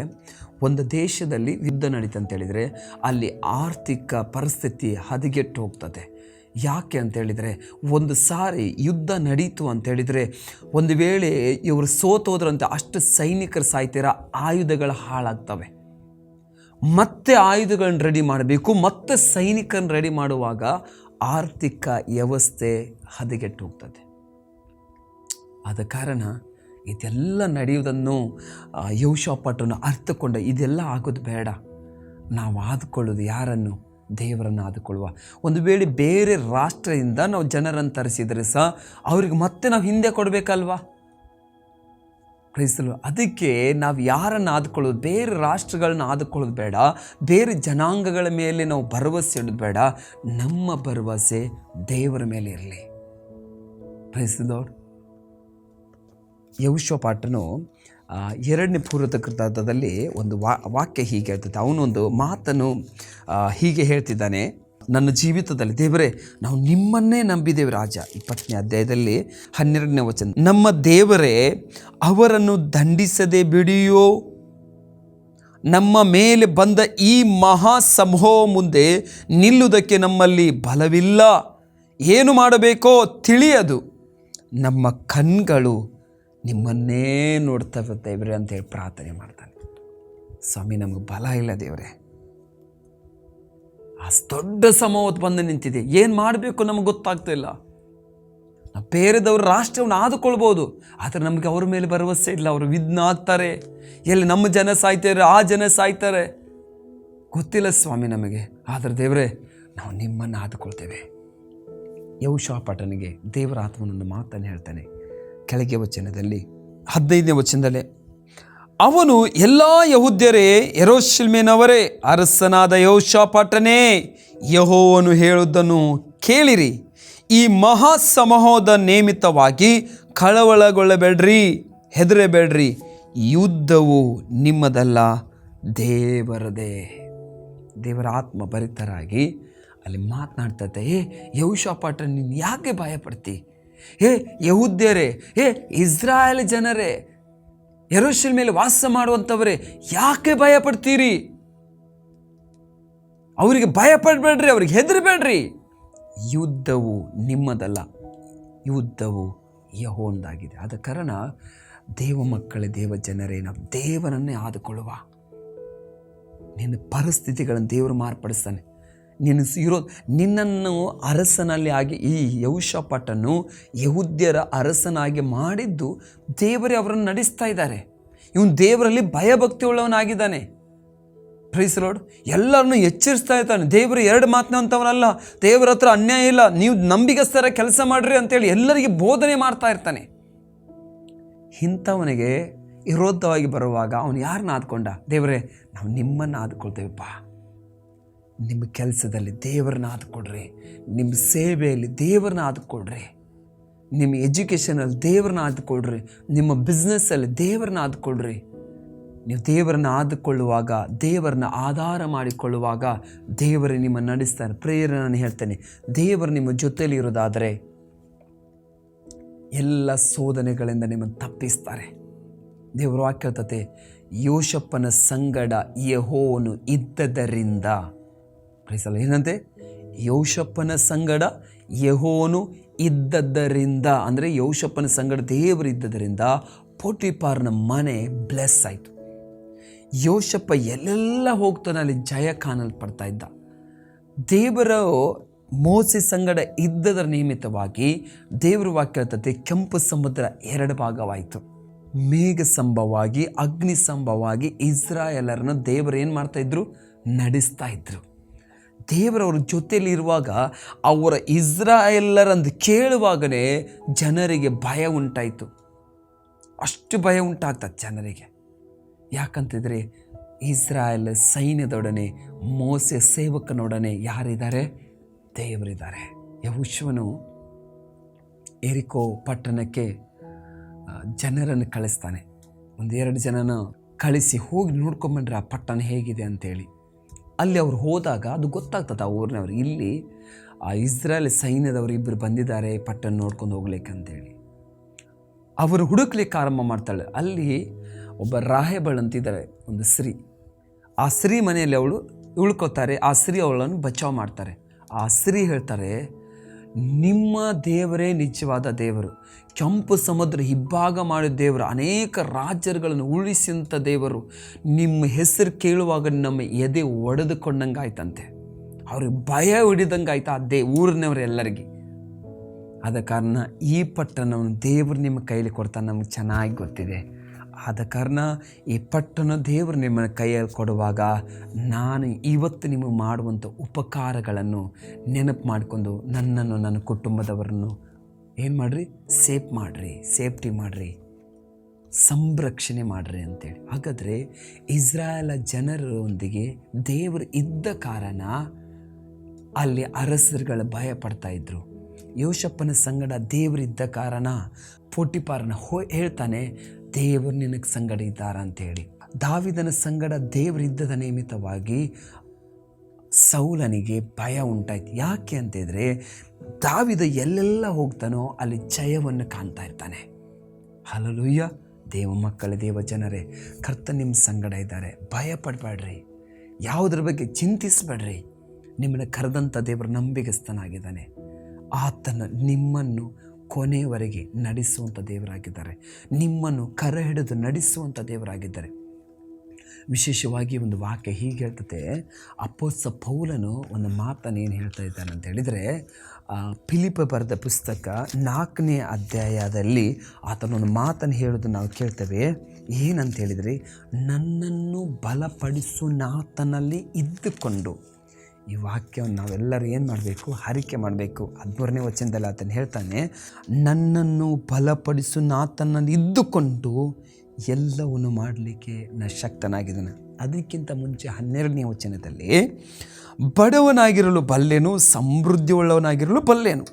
ಒಂದು ದೇಶದಲ್ಲಿ ಯುದ್ಧ ನಡೀತಂತ ಹೇಳಿದರೆ ಅಲ್ಲಿ ಆರ್ಥಿಕ ಪರಿಸ್ಥಿತಿ ಹದಗೆಟ್ಟು ಹೋಗ್ತದೆ. ಯಾಕೆ ಅಂತೇಳಿದರೆ, ಒಂದು ಸಾರಿ ಯುದ್ಧ ನಡೀತು ಅಂತೇಳಿದರೆ, ಒಂದು ವೇಳೆ ಇವರು ಸೋತೋದ್ರಂತೆ ಅಷ್ಟು ಸೈನಿಕರು ಸಾಯ್ತೀರ, ಆಯುಧಗಳು ಹಾಳಾಗ್ತವೆ. ಮತ್ತೆ ಆಯುಧಗಳನ್ನ ರೆಡಿ ಮಾಡಬೇಕು, ಮತ್ತೆ ಸೈನಿಕರನ್ನ ರೆಡಿ ಮಾಡುವಾಗ ಆರ್ಥಿಕ ವ್ಯವಸ್ಥೆ ಹದಗೆಟ್ಟು ಹೋಗ್ತದೆ. ಆದ ಕಾರಣ ಇದೆಲ್ಲ ನಡೆಯುವುದನ್ನು ಯೆಹೋಷಾಫಾಟನು ಅರ್ಥಕೊಂಡ, ಇದೆಲ್ಲ ಆಗೋದು ಬೇಡ, ನಾವು ಆದುಕೊಳ್ಳೋದು ಯಾರನ್ನು? ದೇವರನ್ನು ಆದುಕೊಳ್ಳುವ. ಒಂದು ವೇಳೆ ಬೇರೆ ರಾಷ್ಟ್ರದಿಂದ ನಾವು ಜನರನ್ನು ತರಿಸಿದರೆ ಸಹ ಅವ್ರಿಗೆ ಮತ್ತೆ ನಾವು ಹಿಂದೆ ಕೊಡಬೇಕಲ್ವಾ? ಕ್ರೈಸ್ತರು, ಅದಕ್ಕೆ ನಾವು ಯಾರನ್ನು ಆದುಕೊಳ್ಳೋದು, ಬೇರೆ ರಾಷ್ಟ್ರಗಳನ್ನ ಆದುಕೊಳ್ಳೋದು ಬೇಡ, ಬೇರೆ ಜನಾಂಗಗಳ ಮೇಲೆ ನಾವು ಭರವಸೆ ಇಡೋದು ಬೇಡ, ನಮ್ಮ ಭರವಸೆ ದೇವರ ಮೇಲೆ ಇರಲಿ. ಕ್ರೈಸ್ತರು, ಯೆಹೋಷಾಫಾಟನು 2ನೇ ಪೂರ್ವವೃತ್ತಾಂತದಲ್ಲಿ ಒಂದು ವಾಕ್ಯ ಹೀಗೆ ಹೇಳ್ತದೆ. ಅವನೊಂದು ಮಾತನ್ನು ಹೀಗೆ ಹೇಳ್ತಿದ್ದಾನೆ, ನನ್ನ ಜೀವಿತದಲ್ಲಿ ದೇವರೇ, ನಾವು ನಿಮ್ಮನ್ನೇ ನಂಬಿದ್ದೇವೆ ರಾಜ. 20ನೇ ಅಧ್ಯಾಯದಲ್ಲಿ 12ನೇ ವಚನ, ನಮ್ಮ ದೇವರೇ ಅವರನ್ನು ದಂಡಿಸದೆ ಬಿಡಿಯೋ, ನಮ್ಮ ಮೇಲೆ ಬಂದ ಈ ಮಹಾ ಸಮೂಹ ಮುಂದೆ ನಿಲ್ಲುವುದಕ್ಕೆ ನಮ್ಮಲ್ಲಿ ಬಲವಿಲ್ಲ, ಏನು ಮಾಡಬೇಕೋ ತಿಳಿಯದು, ನಮ್ಮ ಕಣ್ಗಳು ನಿಮ್ಮನ್ನೇ ನೋಡ್ತವೆ ದೇವರೇ ಅಂತೇಳಿ ಪ್ರಾರ್ಥನೆ ಮಾಡ್ತಾನೆ. ಸ್ವಾಮಿ, ನಮಗೆ ಬಲ ಇಲ್ಲ ದೇವರೇ, ದೊಡ್ಡ ಸಮೂಹ ಬಂದು ನಿಂತಿದೆ. ಏನು ಮಾಡಬೇಕು ನಮಗೆ ಗೊತ್ತಾಗ್ತಾ ಇಲ್ಲ. ನಾವು ಬೇರೆದವ್ರ ರಾಷ್ಟ್ರವನ್ನು ಆದುಕೊಳ್ಬೋದು, ಆದರೆ ನಮಗೆ ಅವ್ರ ಮೇಲೆ ಭರವಸೆ ಇಲ್ಲ. ಅವರು ವಿಘ್ನ ಆಗ್ತಾರೆ. ಎಲ್ಲಿ ನಮ್ಮ ಜನ ಸಾಯ್ತಾರೆ, ಆ ಜನ ಸಾಯ್ತಾರೆ, ಗೊತ್ತಿಲ್ಲ ಸ್ವಾಮಿ ನಮಗೆ. ಆದರೆ ದೇವರೇ, ನಾವು ನಿಮ್ಮನ್ನು ಆದುಕೊಳ್ತೇವೆ. ಯೆಹೋಷಾಫಾಟನಿಗೆ ದೇವರ ಆತ್ಮನೊಂದು ಮಾತನ್ನು ಹೇಳ್ತಾನೆ. ಕೆಳಗೆ ವಚನದಲ್ಲಿ 15ನೇ ವಚನದಲ್ಲಿ, ಅವನು ಎಲ್ಲ ಯೆಹೂದ್ಯರೇ, ಯೆರೂಸಲೇಮಿನವರೇ, ಅರಸನಾದ ಯೆಹೋಷಾಫಾಟನೇ, ಯೆಹೋವನು ಹೇಳುವುದನ್ನು ಕೇಳಿರಿ. ಈ ಮಹಾ ಸಮೂಹದ ನಿಮಿತ್ತವಾಗಿ ಕಳವಳಗೊಳ್ಳಬೇಡ್ರಿ, ಹೆದರಬೇಡ್ರಿ. ಯುದ್ಧವು ನಿಮ್ಮದಲ್ಲ, ದೇವರದೇ. ದೇವರ ಆತ್ಮ ಭರಿತರಾಗಿ ಅಲ್ಲಿ ಮಾತನಾಡ್ತದೆ. ಯೆಹೋಷಾಫಾಟ, ನೀನು ಯಾಕೆ ಭಯ ಪಡ್ತಿ? ಯೆಹೂದ್ಯರೇ, ಇಸ್ರಾಯೇಲ್ ಜನರೇ, ಯೆರೂಸಲೇಮಿನ ಮೇಲೆ ವಾಸ ಮಾಡುವಂಥವರೇ, ಯಾಕೆ ಭಯ ಪಡ್ತೀರಿ? ಅವರಿಗೆ ಭಯ ಪಡಬೇಡ್ರಿ, ಅವ್ರಿಗೆ ಹೆದರಬೇಡ್ರಿ. ಯುದ್ಧವು ನಿಮ್ಮದಲ್ಲ, ಯುದ್ಧವು ಯೆಹೋವನದಾಗಿದೆ. ಆದ ಕಾರಣ ದೇವ ಮಕ್ಕಳೇ, ದೇವ ಜನರೇ, ನಾವು ದೇವರನ್ನೇ ಆದುಕೊಳ್ಳುವ. ನಿನ್ನ ಪರಿಸ್ಥಿತಿಗಳನ್ನು ದೇವರು ಮಾರ್ಪಡಿಸ್ತಾನೆ. ನಿನ್ನನ್ನು ಅರಸನಲ್ಲಿ ಆಗಿ, ಈ ಯೆಹೋಷಾಫಾಟನ್ನು ಯೆಹೂದ್ಯರ ಅರಸನಾಗಿ ಮಾಡಿದ್ದು ದೇವರೇ ಅವರನ್ನು ನಡೆಸ್ತಾ ಇದ್ದಾರೆ. ಇವನು ದೇವರಲ್ಲಿ ಭಯಭಕ್ತಿ ಉಳ್ಳವನಾಗಿದ್ದಾನೆ. Praise the Lord. ಎಲ್ಲರನ್ನು ಎಚ್ಚರಿಸ್ತಾ ಇರ್ತಾನೆ. ದೇವರು ಎರಡು ಮಾತನಾಡುವಂಥವನಲ್ಲ. ದೇವರ ಹತ್ರ ಅನ್ಯಾಯ ಇಲ್ಲ, ನೀವು ನಂಬಿಗಸ್ತರ ಕೆಲಸ ಮಾಡ್ರಿ ಅಂತೇಳಿ ಎಲ್ಲರಿಗೆ ಬೋಧನೆ ಮಾಡ್ತಾ ಇರ್ತಾನೆ. ಇಂಥವನಿಗೆ ವಿರೋಧವಾಗಿ ಬರುವಾಗ ಅವನು ಯಾರನ್ನ ಆದ್ಕೊಂಡ? ದೇವರೇ, ನಾವು ನಿಮ್ಮನ್ನು ಆದ್ಕೊಳ್ತೇವಪ್ಪ. ನಿಮ್ಮ ಕೆಲಸದಲ್ಲಿ ದೇವರನ್ನ ಆದ್ಕೊಡ್ರಿ, ನಿಮ್ಮ ಸೇವೆಯಲ್ಲಿ ದೇವರನ್ನ ಆದ್ಕೊಡ್ರಿ, ನಿಮ್ಮ ಎಜುಕೇಷನಲ್ಲಿ ದೇವರನ್ನ ಆದ್ಕೊಡ್ರಿ, ನಿಮ್ಮ ಬಿಸ್ನೆಸ್ಸಲ್ಲಿ ದೇವರನ್ನ ಆದ್ಕೊಡ್ರಿ. ನೀವು ದೇವರನ್ನ ಆದುಕೊಳ್ಳುವಾಗ, ದೇವರನ್ನ ಆಧಾರ ಮಾಡಿಕೊಳ್ಳುವಾಗ ದೇವರೇ ನಿಮ್ಮನ್ನು ನಡೆಸ್ತಾರೆ. ಪ್ರೇಯರ್ ನಾನು ಹೇಳ್ತೇನೆ, ದೇವರು ನಿಮ್ಮ ಜೊತೆಯಲ್ಲಿ ಇರೋದಾದರೆ ಎಲ್ಲ ಶೋಧನೆಗಳಿಂದ ನಿಮ್ಮನ್ನು ತಪ್ಪಿಸ್ತಾರೆ. ದೇವರು ವಾಕ್ಯ ಹೇಳ್ತತೆ, ಯೋಷಪ್ಪನ ಸಂಗಡ ಯೆಹೋವನು ಇದ್ದದರಿಂದ. ಏನಂತೆ? ಯೋಷಪ್ಪನ ಸಂಗಡ ಯೆಹೋವನು ಇದ್ದದ್ದರಿಂದ, ಅಂದರೆ ಯೋಷಪ್ಪನ ಸಂಗಡ ದೇವರು ಇದ್ದದರಿಂದ ಪೋಟಿಫಾರನ ಮನೆ ಬ್ಲೆಸ್ ಆಯಿತು. ಯೋಷಪ್ಪ ಎಲ್ಲೆಲ್ಲ ಹೋಗ್ತಾನೆ ಅಲ್ಲಿ ಜಯ ಕಾಣಲ್ಪಡ್ತಾ ಇದ್ದ. ದೇವರ ಮೋಸೆ ಸಂಗಡ ಇದ್ದದರ ನಿಮಿತ್ತವಾಗಿ ದೇವರ ವಾಕ್ಯ ಹೇಳ್ತದೆ, ಕೆಂಪು ಸಮುದ್ರ 2 ಭಾಗವಾಯಿತು. ಮೇಘ ಸಂಭವವಾಗಿ, ಅಗ್ನಿ ಸಂಭವವಾಗಿ ಇಸ್ರಾಯೇಲರನ್ನು ದೇವರು ಏನು ಮಾಡ್ತಾಯಿದ್ರು? ನಡೆಸ್ತಾ ಇದ್ರು. ದೇವರವ್ರ ಜೊತೆಯಲ್ಲಿ ಇರುವಾಗ ಅವರ ಇಸ್ರಾಯೇಲರಂದು ಕೇಳುವಾಗಲೇ ಜನರಿಗೆ ಭಯ ಉಂಟಾಯಿತು. ಅಷ್ಟು ಭಯ ಉಂಟಾಗ್ತದೆ ಜನರಿಗೆ. ಯಾಕಂತಿದ್ರೆ ಇಸ್ರಾಯೇಲ್ ಸೈನ್ಯದೊಡನೆ, ಮೋಸೆ ಸೇವಕನೊಡನೆ ಯಾರಿದ್ದಾರೆ? ದೇವರಿದ್ದಾರೆ. ಯೆಹೋಶುವನು ಯೆರಿಕೋ ಪಟ್ಟಣಕ್ಕೆ ಜನರನ್ನು ಕಳಿಸ್ತಾನೆ. 1-2 ಜನನ ಕಳಿಸಿ ಹೋಗಿ ನೋಡ್ಕೊಂಬಂಡ್ರೆ ಆ ಪಟ್ಟಣ ಹೇಗಿದೆ ಅಂತೇಳಿ. ಅಲ್ಲಿ ಅವ್ರು ಹೋದಾಗ ಅದು ಗೊತ್ತಾಗ್ತದೆ ಆ ಊರಿನವ್ರು, ಇಲ್ಲಿ ಆ ಇಸ್ರಾಯೇಲ್ ಸೈನ್ಯದವರು ಇಬ್ಬರು ಬಂದಿದ್ದಾರೆ ಪಟ್ಟಣ ನೋಡ್ಕೊಂಡು ಹೋಗ್ಲಿಕ್ಕಂತೇಳಿ. ಅವರು ಹುಡುಕ್ಲಿಕ್ಕೆ ಆರಂಭ ಮಾಡ್ತಾಳೆ. ಅಲ್ಲಿ ಒಬ್ಬ ರಾಹೇಬಳಂತಿದ್ದಾರೆ, ಒಂದು ಸ್ತ್ರೀ. ಆ ಸ್ತ್ರೀ ಮನೆಯಲ್ಲಿ ಅವಳು ಉಳ್ಕೋತಾರೆ. ಆ ಸ್ತ್ರೀ ಅವಳನ್ನು ಬಚಾವ್ ಮಾಡ್ತಾರೆ. ಆ ಸ್ತ್ರೀ ಹೇಳ್ತಾರೆ, ನಿಮ್ಮ ದೇವರೇ ನಿಜವಾದ ದೇವರು, ಕೆಂಪು ಸಮುದ್ರ ಇಬ್ಬಾಗ ಮಾಡಿದ ದೇವರು, ಅನೇಕ ರಾಜ್ಯಗಳನ್ನು ಉಳಿಸಿದಂಥ ದೇವರು, ನಿಮ್ಮ ಹೆಸರು ಕೇಳುವಾಗ ನಮ್ಮ ಎದೆ ಒಡೆದುಕೊಂಡಂಗೆ ಆಯ್ತಂತೆ. ಅವ್ರಿಗೆ ಭಯ ಹಿಡಿದಂಗೆ ಆಯ್ತು ಆ ಊರಿನವರೆಲ್ಲರಿಗೆ. ಆದ ಕಾರಣ ಈ ಪಟ್ಟಣವನ್ನು ದೇವರು ನಿಮ್ಮ ಕೈಯಲ್ಲಿ ಕೊಡ್ತಾನೆ, ನಮಗೆ ಚೆನ್ನಾಗಿ ಗೊತ್ತಿದೆ. ಆದ ಕಾರಣ ಈ ಪಟ್ಟಣ ದೇವರು ನಿಮ್ಮ ಕೈಯಲ್ಲಿ ಕೊಡುವಾಗ ನಾನು ಇವತ್ತು ನಿಮಗೆ ಮಾಡುವಂಥ ಉಪಕಾರಗಳನ್ನು ನೆನಪು ಮಾಡಿಕೊಂಡು ನನ್ನನ್ನು, ನನ್ನ ಕುಟುಂಬದವರನ್ನು ಏನು ಮಾಡಿರಿ? ಸೇಫ್ಟಿ ಮಾಡಿರಿ, ಸಂರಕ್ಷಣೆ ಮಾಡಿರಿ ಅಂತೇಳಿ. ಹಾಗಾದರೆ ಇಸ್ರಾಯೇಲ ಜನರೊಂದಿಗೆ ದೇವರು ಇದ್ದ ಕಾರಣ ಅಲ್ಲಿ ಅರಸರುಗಳು ಭಯ ಪಡ್ತಾಯಿದ್ರು. ಯೋಷಪ್ಪನ ಸಂಗಡ ದೇವರಿದ್ದ ಕಾರಣ ಪೋಟಿಫಾರನ ಹೇಳ್ತಾನೆ, ದೇವರು ನಿನಗೆ ಸಂಗಡ ಇದ್ದಾರ ಅಂತೇಳಿ. ದಾವಿದನ ಸಂಗಡ ದೇವರಿದ್ದದ ನಿಮಿತ್ತವಾಗಿ ಸೌಲನಿಗೆ ಭಯ ಉಂಟಾಯ್ತು. ಯಾಕೆ ಅಂತಿದ್ರೆ ದಾವಿದ ಎಲ್ಲೆಲ್ಲ ಹೋಗ್ತಾನೋ ಅಲ್ಲಿ ಜಯವನ್ನು ಕಾಣ್ತಾ ಇರ್ತಾನೆ. ಹಲ್ಲೆಲೂಯಾ. ದೇವ ಮಕ್ಕಳೇ, ದೇವ ಜನರೇ, ಕರ್ತ ನಿಮ್ಮ ಸಂಗಡ ಇದ್ದಾರೆ. ಭಯ ಪಡಬೇಡ್ರಿ, ಯಾವುದ್ರ ಬಗ್ಗೆ ಚಿಂತಿಸಬೇಡ್ರಿ. ನಿಮ್ಮನ್ನು ಕರೆದಂಥ ದೇವರು ನಂಬಿಗಸ್ತನಾಗಿದ್ದಾನೆ. ಆತನ ನಿಮ್ಮನ್ನು ಕೊನೆಯವರೆಗೆ ನಡೆಸುವಂಥ ದೇವರಾಗಿದ್ದಾರೆ. ನಿಮ್ಮನ್ನು ಕರ ಹಿಡಿದು ನಡೆಸುವಂಥ ದೇವರಾಗಿದ್ದಾರೆ. ವಿಶೇಷವಾಗಿ ಒಂದು ವಾಕ್ಯ ಹೀಗೆ ಹೇಳ್ತದೆ, ಅಪೊಸ್ತಲ ಪೌಲನು ಒಂದು ಮಾತನ್ನು ಏನು ಹೇಳ್ತಾ ಇದ್ದಾನೆ ಅಂತ ಹೇಳಿದರೆ, ಫಿಲಿಪ್ಪ ಬರೆದ ಪುಸ್ತಕ 4ನೇ ಅಧ್ಯಾಯದಲ್ಲಿ ಆತನೊಂದು ಮಾತನ್ನು ಹೇಳೋದು ನಾವು ಕೇಳ್ತೇವೆ. ಏನಂತ ಹೇಳಿದರೆ, ನನ್ನನ್ನು ಬಲಪಡಿಸುನಾತನಲ್ಲಿ ಇದ್ದುಕೊಂಡು. ಈ ವಾಕ್ಯವನ್ನು ನಾವೆಲ್ಲರೂ ಏನು ಮಾಡಬೇಕು? ಹರಿಕೆ ಮಾಡಬೇಕು. 13ನೇ ವಚನದಲ್ಲಿ ಆತನು ಹೇಳ್ತಾನೆ, ನನ್ನನ್ನು ಬಲಪಡಿಸುನಾತನಲ್ಲಿ ಇದ್ದುಕೊಂಡು ಎಲ್ಲವನ್ನು ಮಾಡಲಿಕ್ಕೆ ನಾನು ಶಕ್ತನಾಗಿದ್ದೇನೆ. ಅದಕ್ಕಿಂತ ಮುಂಚೆ 12ನೇ ವಚನದಲ್ಲಿ, ಬಡವನಾಗಿರಲು ಬಲ್ಲೆನು, ಸಮೃದ್ಧಿಯುಳ್ಳವನಾಗಿರಲು ಬಲ್ಲೆನು.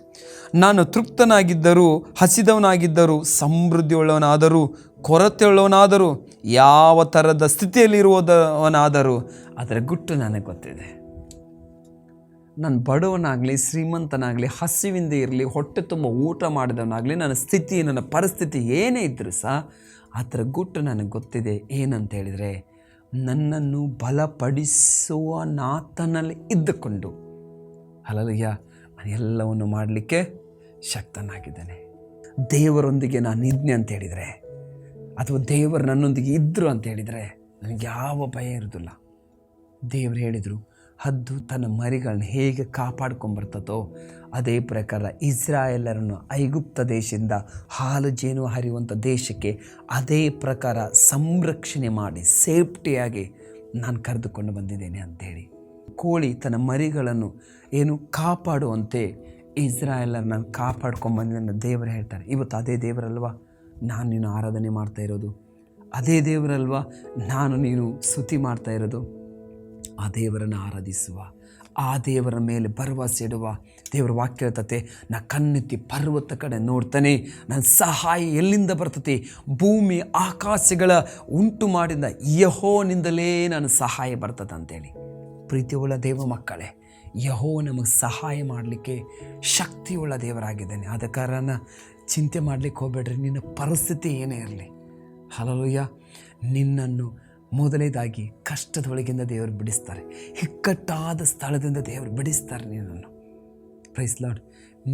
ನಾನು ತೃಪ್ತನಾಗಿದ್ದರೂ, ಹಸಿದವನಾಗಿದ್ದರೂ, ಸಮೃದ್ಧಿಯುಳ್ಳವನಾದರೂ, ಕೊರತೆಯುಳ್ಳವನಾದರೂ, ಯಾವ ಥರದ ಸ್ಥಿತಿಯಲ್ಲಿರುವುದವನಾದರೂ ಅದರ ಗುಟ್ಟು ನನಗೆ ಗೊತ್ತಿದೆ. ನಾನು ಬಡವನಾಗಲಿ, ಶ್ರೀಮಂತನಾಗಲಿ, ಹಸಿವಿಂದ ಇರಲಿ, ಹೊಟ್ಟೆ ತುಂಬ ಊಟ ಮಾಡಿದವನಾಗಲಿ, ನನ್ನ ಸ್ಥಿತಿ, ನನ್ನ ಪರಿಸ್ಥಿತಿ ಏನೇ ಇದ್ದರೂ ಸಹ ಅದರ ಗುಟ್ಟು ನನಗೆ ಗೊತ್ತಿದೆ. ಏನಂತ ಹೇಳಿದರೆ, ನನ್ನನ್ನು ಬಲಪಡಿಸುವ ನಾತನಲ್ಲಿ ಇದ್ದುಕೊಂಡು, ಹಲ್ಲೆಲೂಯಾ, ನಾನು ಎಲ್ಲವನ್ನು ಮಾಡಲಿಕ್ಕೆ ಶಕ್ತನಾಗಿದ್ದೇನೆ. ದೇವರೊಂದಿಗೆ ನಾನು ಇದ್ನೆ ಅಂತ ಹೇಳಿದರೆ, ಅಥವಾ ದೇವರು ನನ್ನೊಂದಿಗೆ ಇದ್ದರು ಅಂತ ಹೇಳಿದರೆ ನನಗೆ ಯಾವ ಭಯ ಇರೋದಿಲ್ಲ. ದೇವರು ಹೇಳಿದರು, ಹದ್ದು ತನ್ನ ಮರಿಗಳನ್ನ ಹೇಗೆ ಕಾಪಾಡ್ಕೊಂಬರ್ತದೋ ಅದೇ ಪ್ರಕಾರ ಇಸ್ರಾಯೇಲರನ್ನು ಐಗುಪ್ತ ದೇಶದಿಂದ ಹಾಲು ಜೇನು ಹರಿಯುವಂಥ ದೇಶಕ್ಕೆ ಅದೇ ಪ್ರಕಾರ ಸಂರಕ್ಷಣೆ ಮಾಡಿ ಸೇಫ್ಟಿಯಾಗಿ ನಾನು ಕರೆದುಕೊಂಡು ಬಂದಿದ್ದೇನೆ ಅಂಥೇಳಿ. ಕೋಳಿ ತನ್ನ ಮರಿಗಳನ್ನು ಏನು ಕಾಪಾಡುವಂತೆ ಇಸ್ರಾಯೇಲರನ್ನ ಕಾಪಾಡ್ಕೊಂಬಂದ ದೇವರು ಹೇಳ್ತಾರೆ. ಇವತ್ತು ಅದೇ ದೇವರಲ್ವಾ ನಾನು ನೀನು ಆರಾಧನೆ ಮಾಡ್ತಾ ಇರೋದು? ಅದೇ ದೇವರಲ್ವಾ ನಾನು ನೀನು ಸ್ತುತಿ ಮಾಡ್ತಾ ಇರೋದು? ಆ ದೇವರನ್ನು ಆರಾಧಿಸುವ, ಆ ದೇವರ ಮೇಲೆ ಭರವಸೆ ಇಡುವ. ದೇವರ ವಾಕ್ಯ ಹೇಳ್ತತೆ, ನಾ ಕಣ್ಣೆತ್ತಿ ಪರ್ವತ ಕಡೆ ನೋಡ್ತಾನೆ, ನನ್ನ ಸಹಾಯ ಎಲ್ಲಿಂದ ಬರ್ತದೆ? ಭೂಮಿ ಆಕಾಶಗಳ ಉಂಟು ಮಾಡಿದ ಯೆಹೋವನಿಂದಲೇ ನನ್ನ ಸಹಾಯ ಬರ್ತದೆ ಅಂತೇಳಿ. ಪ್ರೀತಿಯುಳ್ಳ ದೇವ ಮಕ್ಕಳೇ, ಯೆಹೋವ ನಮಗೆ ಸಹಾಯ ಮಾಡಲಿಕ್ಕೆ ಶಕ್ತಿಯುಳ್ಳ ದೇವರಾಗಿದ್ದಾನೆ. ಆದ ಕಾರಣ ಚಿಂತೆ ಮಾಡಲಿಕ್ಕೆ ಹೋಗಬೇಡ್ರಿ. ನಿನ್ನ ಪರಿಸ್ಥಿತಿ ಏನೇ ಇರಲಿ, ಹಲ್ಲೆಲೂಯಾ, ನಿನ್ನನ್ನು ಮೊದಲನೇದಾಗಿ ಕಷ್ಟದೊಳಗಿಂದ ದೇವರು ಬಿಡಿಸ್ತಾರೆ. ಇಕ್ಕಟ್ಟಾದ ಸ್ಥಳದಿಂದ ದೇವರು ಬಿಡಿಸ್ತಾರೆ ನಿನ್ನನ್ನು. Praise lord.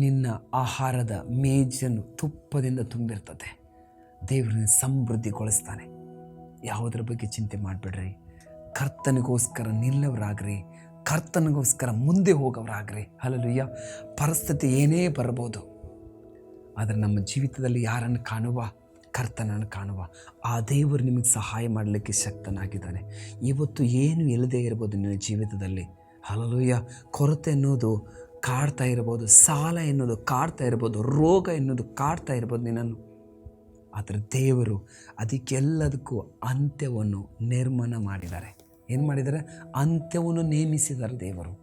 ನಿನ್ನ ಆಹಾರದ ಮೇಜನ್ನು ತುಪ್ಪದಿಂದ ತುಂಬಿರ್ತದೆ. ದೇವರನ್ನ ಸಮೃದ್ಧಿಗೊಳಿಸ್ತಾನೆ. ಯಾವುದರ ಬಗ್ಗೆ ಚಿಂತೆ ಮಾಡಬೇಡ್ರಿ. ಕರ್ತನಿಗೋಸ್ಕರ ನಿಲ್ಲವರಾಗ್ರಿ, ಕರ್ತನಿಗೋಸ್ಕರ ಮುಂದೆ ಹೋಗೋರಾಗ್ರಿ. ಹಲ್ಲೆಲೂಯಾ. ಪರಿಸ್ಥಿತಿ ಏನೇ ಬರಬಹುದು, ಆದರೆ ನಮ್ಮ ಜೀವಿತದಲ್ಲಿ ಯಾರನ್ನು ಕಾಣುವ? ಕರ್ತನನ್ನು ಕಾಣುವ. ಆ ದೇವರು ನಿಮಗೆ ಸಹಾಯ ಮಾಡಲಿಕ್ಕೆ ಶಕ್ತನಾಗಿದ್ದಾನೆ. ಇವತ್ತು ಏನು ಇಲ್ಲದೆ ಇರ್ಬೋದು ನಿನ್ನ ಜೀವಿತದಲ್ಲಿ, ಹಲ್ಲೆಲೂಯಾ. ಕೊರತೆ ಎನ್ನುವುದು ಕಾಡ್ತಾ ಇರ್ಬೋದು, ಸಾಲ ಎನ್ನುವುದು ಕಾಡ್ತಾ ಇರ್ಬೋದು, ರೋಗ ಎನ್ನುವುದು ಕಾಡ್ತಾ ಇರ್ಬೋದು ನಿನ್ನನ್ನು. ಆದರೆ ದೇವರು ಅದಕ್ಕೆಲ್ಲದಕ್ಕೂ ಅಂತ್ಯವನ್ನು ನಿರ್ಮಾಣ ಮಾಡಿದ್ದಾರೆ. ಏನು ಮಾಡಿದ್ದಾರೆ? ಅಂತ್ಯವನ್ನು ನೇಮಿಸಿದ್ದಾರೆ ದೇವರು.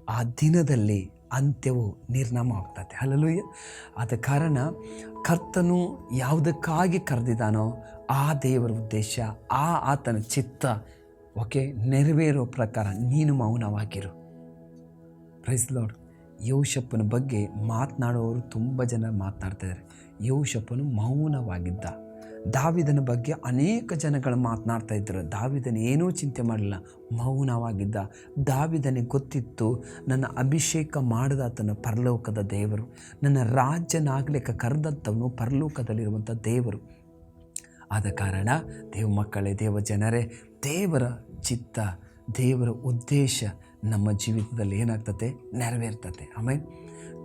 ಆ ದಿನದಲ್ಲಿ ಅಂತ್ಯವು ನಿರ್ನಾಮ ಆಗ್ತದೆ. ಹಲ್ಲೆಲೂಯಾ. ಆದ ಕಾರಣ ಕರ್ತನು ಯಾವುದಕ್ಕಾಗಿ ಕರೆದಿದ್ದಾನೋ ಆ ದೇವರ ಉದ್ದೇಶ, ಆತನ ಚಿತ್ತ ನೆರವೇರೋ ಪ್ರಕಾರ ನೀನು ಮೌನವಾಗಿರು. Price lord. ಯೋಷಪ್ಪನ ಬಗ್ಗೆ ಮಾತನಾಡುವವರು ತುಂಬ ಜನ ಮಾತನಾಡ್ತಿದ್ದಾರೆ. ಯೋಷಪ್ಪನು ಮೌನವಾಗಿದ್ದ. ದಾವಿದನ ಬಗ್ಗೆ ಅನೇಕ ಜನಗಳು ಮಾತನಾಡ್ತಾ ಇದ್ದರು. ದಾವಿದನ ಏನೂ ಚಿಂತೆ ಮಾಡಲಿಲ್ಲ, ಮೌನವಾಗಿದ್ದ. ದಾವಿದನಿಗೆ ಗೊತ್ತಿತ್ತು, ನನ್ನ ಅಭಿಷೇಕ ಮಾಡಿದಾತನು ಪರಲೋಕದ ದೇವರು, ನನ್ನ ರಾಜ್ಯನಾಗಲಿಕ್ಕೆ ಕರೆದಂಥವನು ಪರಲೋಕದಲ್ಲಿರುವಂಥ ದೇವರು. ಆದ ಕಾರಣ ದೇವ ಮಕ್ಕಳೇ, ದೇವ ಜನರೇ, ದೇವರ ಚಿತ್ತ, ದೇವರ ಉದ್ದೇಶ ನಮ್ಮ ಜೀವಿತದಲ್ಲಿ ಏನಾಗ್ತದೆ? ನೆರವೇರ್ತದೆ. ಆಮೇಲೆ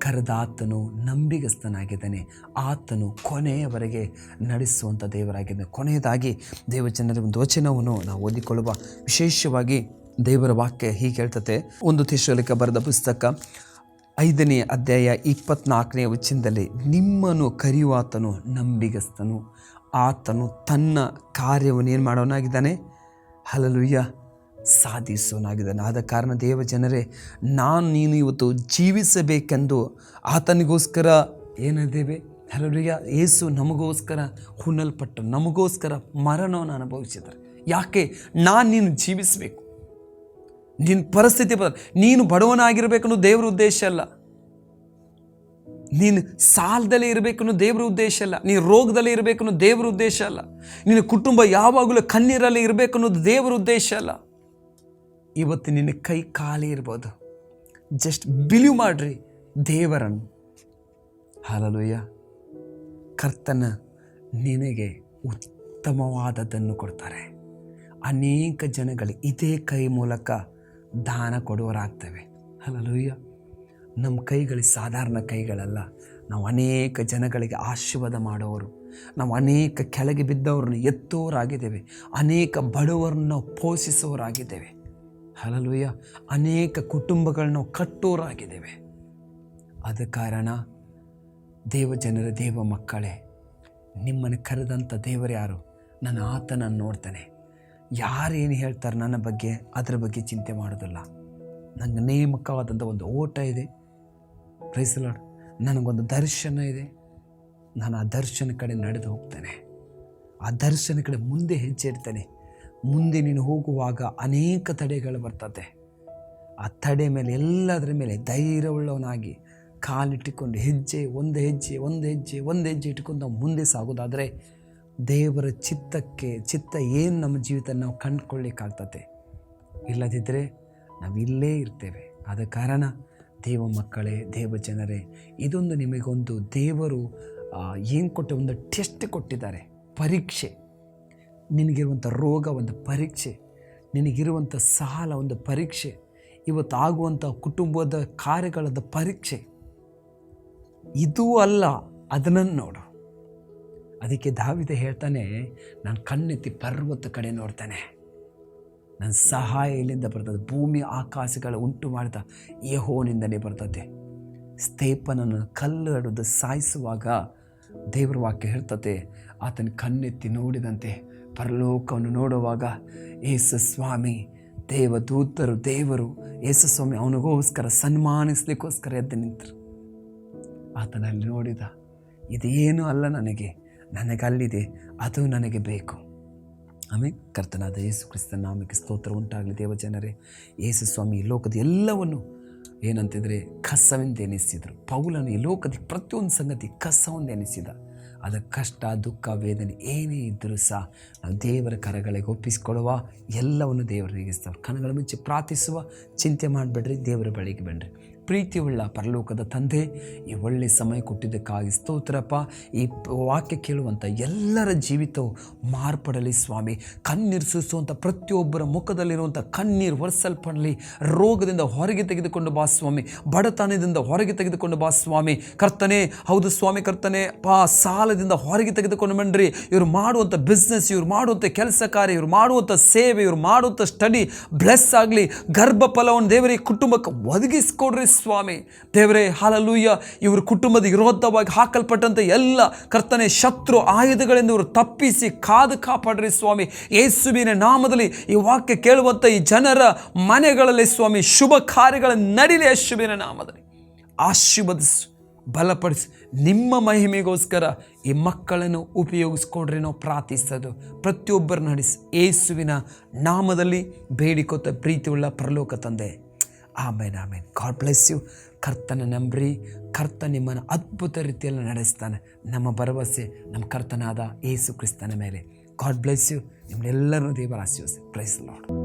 ಕರೆದಾತನು ನಂಬಿಗಸ್ತನಾಗಿದ್ದಾನೆ. ಆತನು ಕೊನೆಯವರೆಗೆ ನಡೆಸುವಂಥ ದೇವರಾಗಿದ್ದಾನೆ. ಕೊನೆಯದಾಗಿ ದೇವಜನರ ಒಂದು ವಚನವನ್ನು ನಾವು ಓದಿಕೊಳ್ಳುವ. ವಿಶೇಷವಾಗಿ ದೇವರ ವಾಕ್ಯ ಹೀಗೆ ಹೇಳ್ತದೆ. 1 ಥೆಸಲೋನಿಕ ಬರೆದ ಪುಸ್ತಕ 5ನೇ ಅಧ್ಯಾಯ 24ನೇ ವಚನದಲ್ಲಿ, ನಿಮ್ಮನ್ನು ಕರೆಯುವಾತನು ನಂಬಿಗಸ್ತನು, ಆತನು ತನ್ನ ಕಾರ್ಯವನ್ನು ಏನು ಮಾಡೋನಾಗಿದ್ದಾನೆ? ಹಲ್ಲೆಲೂಯಾ, ಸಾಧಿಸೋನಾಗಿದ್ದಾನೆ. ಆದ ಕಾರಣ ದೇವ ಜನರೇ, ನೀನು ಇವತ್ತು ಜೀವಿಸಬೇಕೆಂದು ಆತನಿಗೋಸ್ಕರ ಏನಿದ್ದೇವೆ? ಹಲ್ಲೆಲೂಯಾ. ಯೇಸು ನಮಗೋಸ್ಕರ ಹುಣ್ಣಲ್ಪಟ್ಟ, ನಮಗೋಸ್ಕರ ಮರಣವನ್ನು ಅನುಭವಿಸಿದ್ದಾರೆ. ಯಾಕೆ? ನೀನು ಜೀವಿಸಬೇಕು. ನಿನ್ನ ಪರಿಸ್ಥಿತಿ ನೀನು ಬಡವನಾಗಿರಬೇಕನ್ನೋ ದೇವರ ಉದ್ದೇಶ ಅಲ್ಲ. ನೀನು ಸಾಲದಲ್ಲೇ ಇರಬೇಕನ್ನೋ ದೇವರ ಉದ್ದೇಶ ಅಲ್ಲ. ನೀನು ರೋಗದಲ್ಲೇ ಇರಬೇಕನ್ನೋ ದೇವರ ಉದ್ದೇಶ ಅಲ್ಲ. ನಿನ್ನ ಕುಟುಂಬ ಯಾವಾಗಲೂ ಕಣ್ಣೀರಲ್ಲಿ ಇರಬೇಕನ್ನೋದು ದೇವರ ಉದ್ದೇಶ ಅಲ್ಲ. ಇವತ್ತು ನಿನ್ನ ಕೈ ಖಾಲಿ ಇರ್ಬೋದು. ಜಸ್ಟ್ ಬಿಲೀವ್ ಮಾಡ್ರಿ ದೇವರನ್ನು. ಹಲ್ಲೆಲೂಯಾ. ಕರ್ತನ ನಿನಗೆ ಉತ್ತಮವಾದದ್ದನ್ನು ಕೊಡ್ತಾರೆ. ಅನೇಕ ಜನಗಳಿಗೆ ಇದೇ ಕೈ ಮೂಲಕ ದಾನ ಕೊಡುವರಾಗ್ತೇವೆ. ಹಲ್ಲೆಲೂಯಾ. ನಮ್ಮ ಕೈಗಳು ಸಾಧಾರಣ ಕೈಗಳಲ್ಲ. ನಾವು ಅನೇಕ ಜನಗಳಿಗೆ ಆಶೀರ್ವಾದ ಮಾಡೋರು, ನಾವು ಅನೇಕ ಕೆಳಗೆ ಬಿದ್ದವ್ರನ್ನ ಎತ್ತೋರಾಗಿದ್ದೇವೆ, ಅನೇಕ ಬಡವರನ್ನು ನಾವು ಪೋಷಿಸೋರಾಗಿದ್ದೇವೆ. ಹಲ್ಲೆಲೂಯಾ. ಅನೇಕ ಕುಟುಂಬಗಳನ್ನ ನಾವು ಕಟ್ಟೋರಾಗಿದ್ದೇವೆ. ಆದ ಕಾರಣ ದೇವಜನರ ದೇವ ಮಕ್ಕಳೇ, ನಿಮ್ಮನ್ನು ಕರೆದಂಥ ದೇವರು ಯಾರು? ನಾನು ಆತನನ್ನು ನೋಡ್ತಾನೆ. ಯಾರೇನು ಹೇಳ್ತಾರೆ ನನ್ನ ಬಗ್ಗೆ, ಅದರ ಬಗ್ಗೆ ಚಿಂತೆ ಮಾಡೋದಿಲ್ಲ. ನನಗೆ ನೇಮಕವಾದಂಥ ಒಂದು ಓಟ ಇದೆ. Praise the lord. ನನಗೊಂದು ದರ್ಶನ ಇದೆ. ನಾನು ಆ ದರ್ಶನ ಕಡೆ ನಡೆದು ಹೋಗ್ತೇನೆ. ಆ ದರ್ಶನ ಕಡೆ ಮುಂದೆ ಹೆಜ್ಜೆ ಇಡ್ತೇನೆ. ಮುಂದೆ ನೀನು ಹೋಗುವಾಗ ಅನೇಕ ತಡೆಗಳು ಬರ್ತದೆ. ಆ ತಡೆ ಮೇಲೆ ಎಲ್ಲದರ ಮೇಲೆ ಧೈರ್ಯವುಳ್ಳವನಾಗಿ ಕಾಲಿಟ್ಟುಕೊಂಡು ಒಂದು ಹೆಜ್ಜೆ ಇಟ್ಕೊಂಡು ನಾವು ಮುಂದೆ ಸಾಗೋದಾದರೆ ದೇವರ ಚಿತ್ತ ಏನು ನಮ್ಮ ಜೀವಿತ ನಾವು ಕಂಡುಕೊಳ್ಳಿಕ್ಕಾಗ್ತದೆ. ಇಲ್ಲದಿದ್ದರೆ ನಾವು ಇಲ್ಲೇ ಇರ್ತೇವೆ. ಆದ ಕಾರಣ ದೇವ ಮಕ್ಕಳೇ, ದೇವ ಜನರೇ, ಇದೊಂದು ನಿಮಗೊಂದು ದೇವರು ಏನು ಒಂದು ಟೆಸ್ಟ್ ಕೊಟ್ಟಿದ್ದಾರೆ, ಪರೀಕ್ಷೆ. ನಿನಗಿರುವಂಥ ರೋಗ ಒಂದು ಪರೀಕ್ಷೆ, ನಿನಗಿರುವಂಥ ಸಾಲ ಒಂದು ಪರೀಕ್ಷೆ, ಇವತ್ತು ಆಗುವಂಥ ಕುಟುಂಬದ ಕಾರ್ಯಗಳದ ಪರೀಕ್ಷೆ. ಇದೂ ಅಲ್ಲ, ಅದನ್ನು ನೋಡು. ಅದಕ್ಕೆ ದಾವೀದ ಹೇಳ್ತಾನೆ, ನಾನು ಕಣ್ಣೆತ್ತಿ ಪರ್ವತ ಕಡೆ ನೋಡ್ತಾನೆ, ನನ್ನ ಸಹಾಯ ಇಲ್ಲಿಂದ ಬರ್ತದೆ. ಭೂಮಿ ಆಕಾಶಗಳ ಉಂಟು ಮಾಡಿದ ಯೆಹೋವನಿಂದಲೇ ಬರ್ತದೆ. ಸ್ತೇಫನನ್ನು ಕಲ್ಲು ಹಿಡಿದು ಸಾಯಿಸುವಾಗ ದೇವರ ವಾಕ್ಯ ಹೇಳ್ತದೆ, ಆತನ ಕಣ್ಣೆತ್ತಿ ನೋಡಿದಂತೆ ಪರಲೋಕವನ್ನು ನೋಡುವಾಗ ಯೇಸು ಸ್ವಾಮಿ, ದೇವದೂತರು, ದೇವರು ಯೇಸು ಸ್ವಾಮಿ ಅವನಿಗೋಸ್ಕರ ಸನ್ಮಾನಿಸ್ಲಿಕ್ಕೋಸ್ಕರ ಎದ್ದು ನಿಂತರು. ಆತನಲ್ಲಿ ನೋಡಿದ, ಇದೇನೂ ಅಲ್ಲ ನನಗಲ್ಲಿದೆ, ಅದು ನನಗೆ ಬೇಕು. ಆಮೇಲೆ ಕರ್ತನಾದ ಯೇಸು ಕ್ರಿಸ್ತನ ನಾಮಕ್ಕೆ ಸ್ತೋತ್ರ ಉಂಟಾಗಲಿ. ದೇವಜನರೇ, ಯೇಸು ಸ್ವಾಮಿ ಈ ಲೋಕದ ಎಲ್ಲವನ್ನು ಏನಂತಿದ್ರೆ ಕಸವೆಂದು ಎನಿಸಿದರು. ಪೌಲನು ಈ ಲೋಕದ ಪ್ರತಿಯೊಂದು ಸಂಗತಿ ಕಸವೆಂದು ಎನಿಸಿದ. ಅದರ ಕಷ್ಟ, ದುಃಖ, ವೇದನೆ ಏನೇ ಇದ್ದರೂ ಸಹ ನಾವು ದೇವರ ಕರಗಳಿಗೆ ಒಪ್ಪಿಸಿಕೊಡುವ, ಎಲ್ಲವನ್ನು ದೇವರಿಗೆ ಕಣ್ಣುಗಳ ಮುಂಚೆ ಪ್ರಾರ್ಥಿಸುವ. ಚಿಂತೆ ಮಾಡಬೇಡ್ರಿ, ದೇವರ ಬಳಿಗೆ ಬನ್ನಿರಿ. ಪ್ರೀತಿಯುಳ್ಳ ಪರಲೋಕದ ತಂದೆ, ಈ ಒಳ್ಳೆಯ ಸಮಯ ಕೊಟ್ಟಿದ್ದಕ್ಕಾಗಿ ಸ್ತೋತ್ರಪ್ಪ. ಈ ವಾಕ್ಯ ಕೇಳುವಂಥ ಎಲ್ಲರ ಜೀವಿತವು ಮಾರ್ಪಡಲಿ ಸ್ವಾಮಿ. ಕಣ್ಣೀರು ಸೂಸುವಂಥ ಪ್ರತಿಯೊಬ್ಬರ ಮುಖದಲ್ಲಿರುವಂಥ ಕಣ್ಣೀರು ಒರೆಸಲ್ಪಡಲಿ. ರೋಗದಿಂದ ಹೊರಗೆ ತೆಗೆದುಕೊಂಡು ಬಾ ಸ್ವಾಮಿ, ಬಡತನದಿಂದ ಹೊರಗೆ ತೆಗೆದುಕೊಂಡು ಬಾ ಸ್ವಾಮಿ. ಕರ್ತನೆ, ಹೌದು ಸ್ವಾಮಿ ಕರ್ತನೆ, ಸಾಲದಿಂದ ಹೊರಗೆ ತೆಗೆದುಕೊಂಡು ಬನ್ನಿರಿ. ಇವರು ಮಾಡುವಂಥ ಬಿಸ್ನೆಸ್, ಇವ್ರು ಮಾಡುವಂಥ ಕೆಲಸ ಕಾರ್ಯ, ಇವ್ರು ಮಾಡುವಂಥ ಸೇವೆ, ಇವ್ರು ಮಾಡುವಂಥ ಸ್ಟಡಿ ಬ್ಲೆಸ್ ಆಗಲಿ. ಗರ್ಭ ಫಲವನ್ನು ದೇವರಿಗೆ ಕುಟುಂಬಕ್ಕೆ ಒದಗಿಸ್ಕೊಡ್ರಿ ಸ್ವಾಮಿ. ದೇವರೇ, ಹಲ್ಲೆಲೂಯಾ. ಇವರು ಕುಟುಂಬದ ವಿರೋಧವಾಗಿ ಹಾಕಲ್ಪಟ್ಟಂಥ ಎಲ್ಲ ಕರ್ತನೆ ಶತ್ರು ಆಯುಧಗಳಿಂದ ಇವರು ತಪ್ಪಿಸಿ ಕಾಪಾಡ್ರಿ ಸ್ವಾಮಿ. ಯೇಸುವಿನ ನಾಮದಲ್ಲಿ ಈ ವಾಕ್ಯ ಕೇಳುವಂಥ ಈ ಜನರ ಮನೆಗಳಲ್ಲಿ ಸ್ವಾಮಿ ಶುಭ ಕಾರ್ಯಗಳ ನಡಿಲಿ. ಯೇಸುವಿನ ನಾಮದಲ್ಲಿ ಆಶೀರ್ವದಿಸು, ಬಲಪಡಿಸಿ. ನಿಮ್ಮ ಮಹಿಮೆಗೋಸ್ಕರ ಈ ಮಕ್ಕಳನ್ನು ಉಪಯೋಗಿಸ್ಕೊಡ್ರಿ ನಾವು ಪ್ರಾರ್ಥಿಸೋದು. ಪ್ರತಿಯೊಬ್ಬರ ನಡೆಸಿ ಯೇಸುವಿನ ನಾಮದಲ್ಲಿ ಬೇಡಿಕೊತ ಪ್ರೀತಿಯುಳ್ಳ ಪರಲೋಕ ತಂದೆ. Amen, amen. God bless you. ಕರ್ತನ ನಂಬ್ರಿ, ಕರ್ತ ನಿಮ್ಮನ್ನು ಅದ್ಭುತ ರೀತಿಯಲ್ಲಿ ನಡೆಸ್ತಾನೆ. ನಮ್ಮ ಭರವಸೆ ನಮ್ಮ ಕರ್ತನಾದ ಯೇಸು ಕ್ರಿಸ್ತನ ಮೇಲೆ. God bless you. ನಿಮ್ಮೆಲ್ಲರನ್ನು ದೇವರ ಆಶೀರ್ವದಿಸಿ. Praise the lord.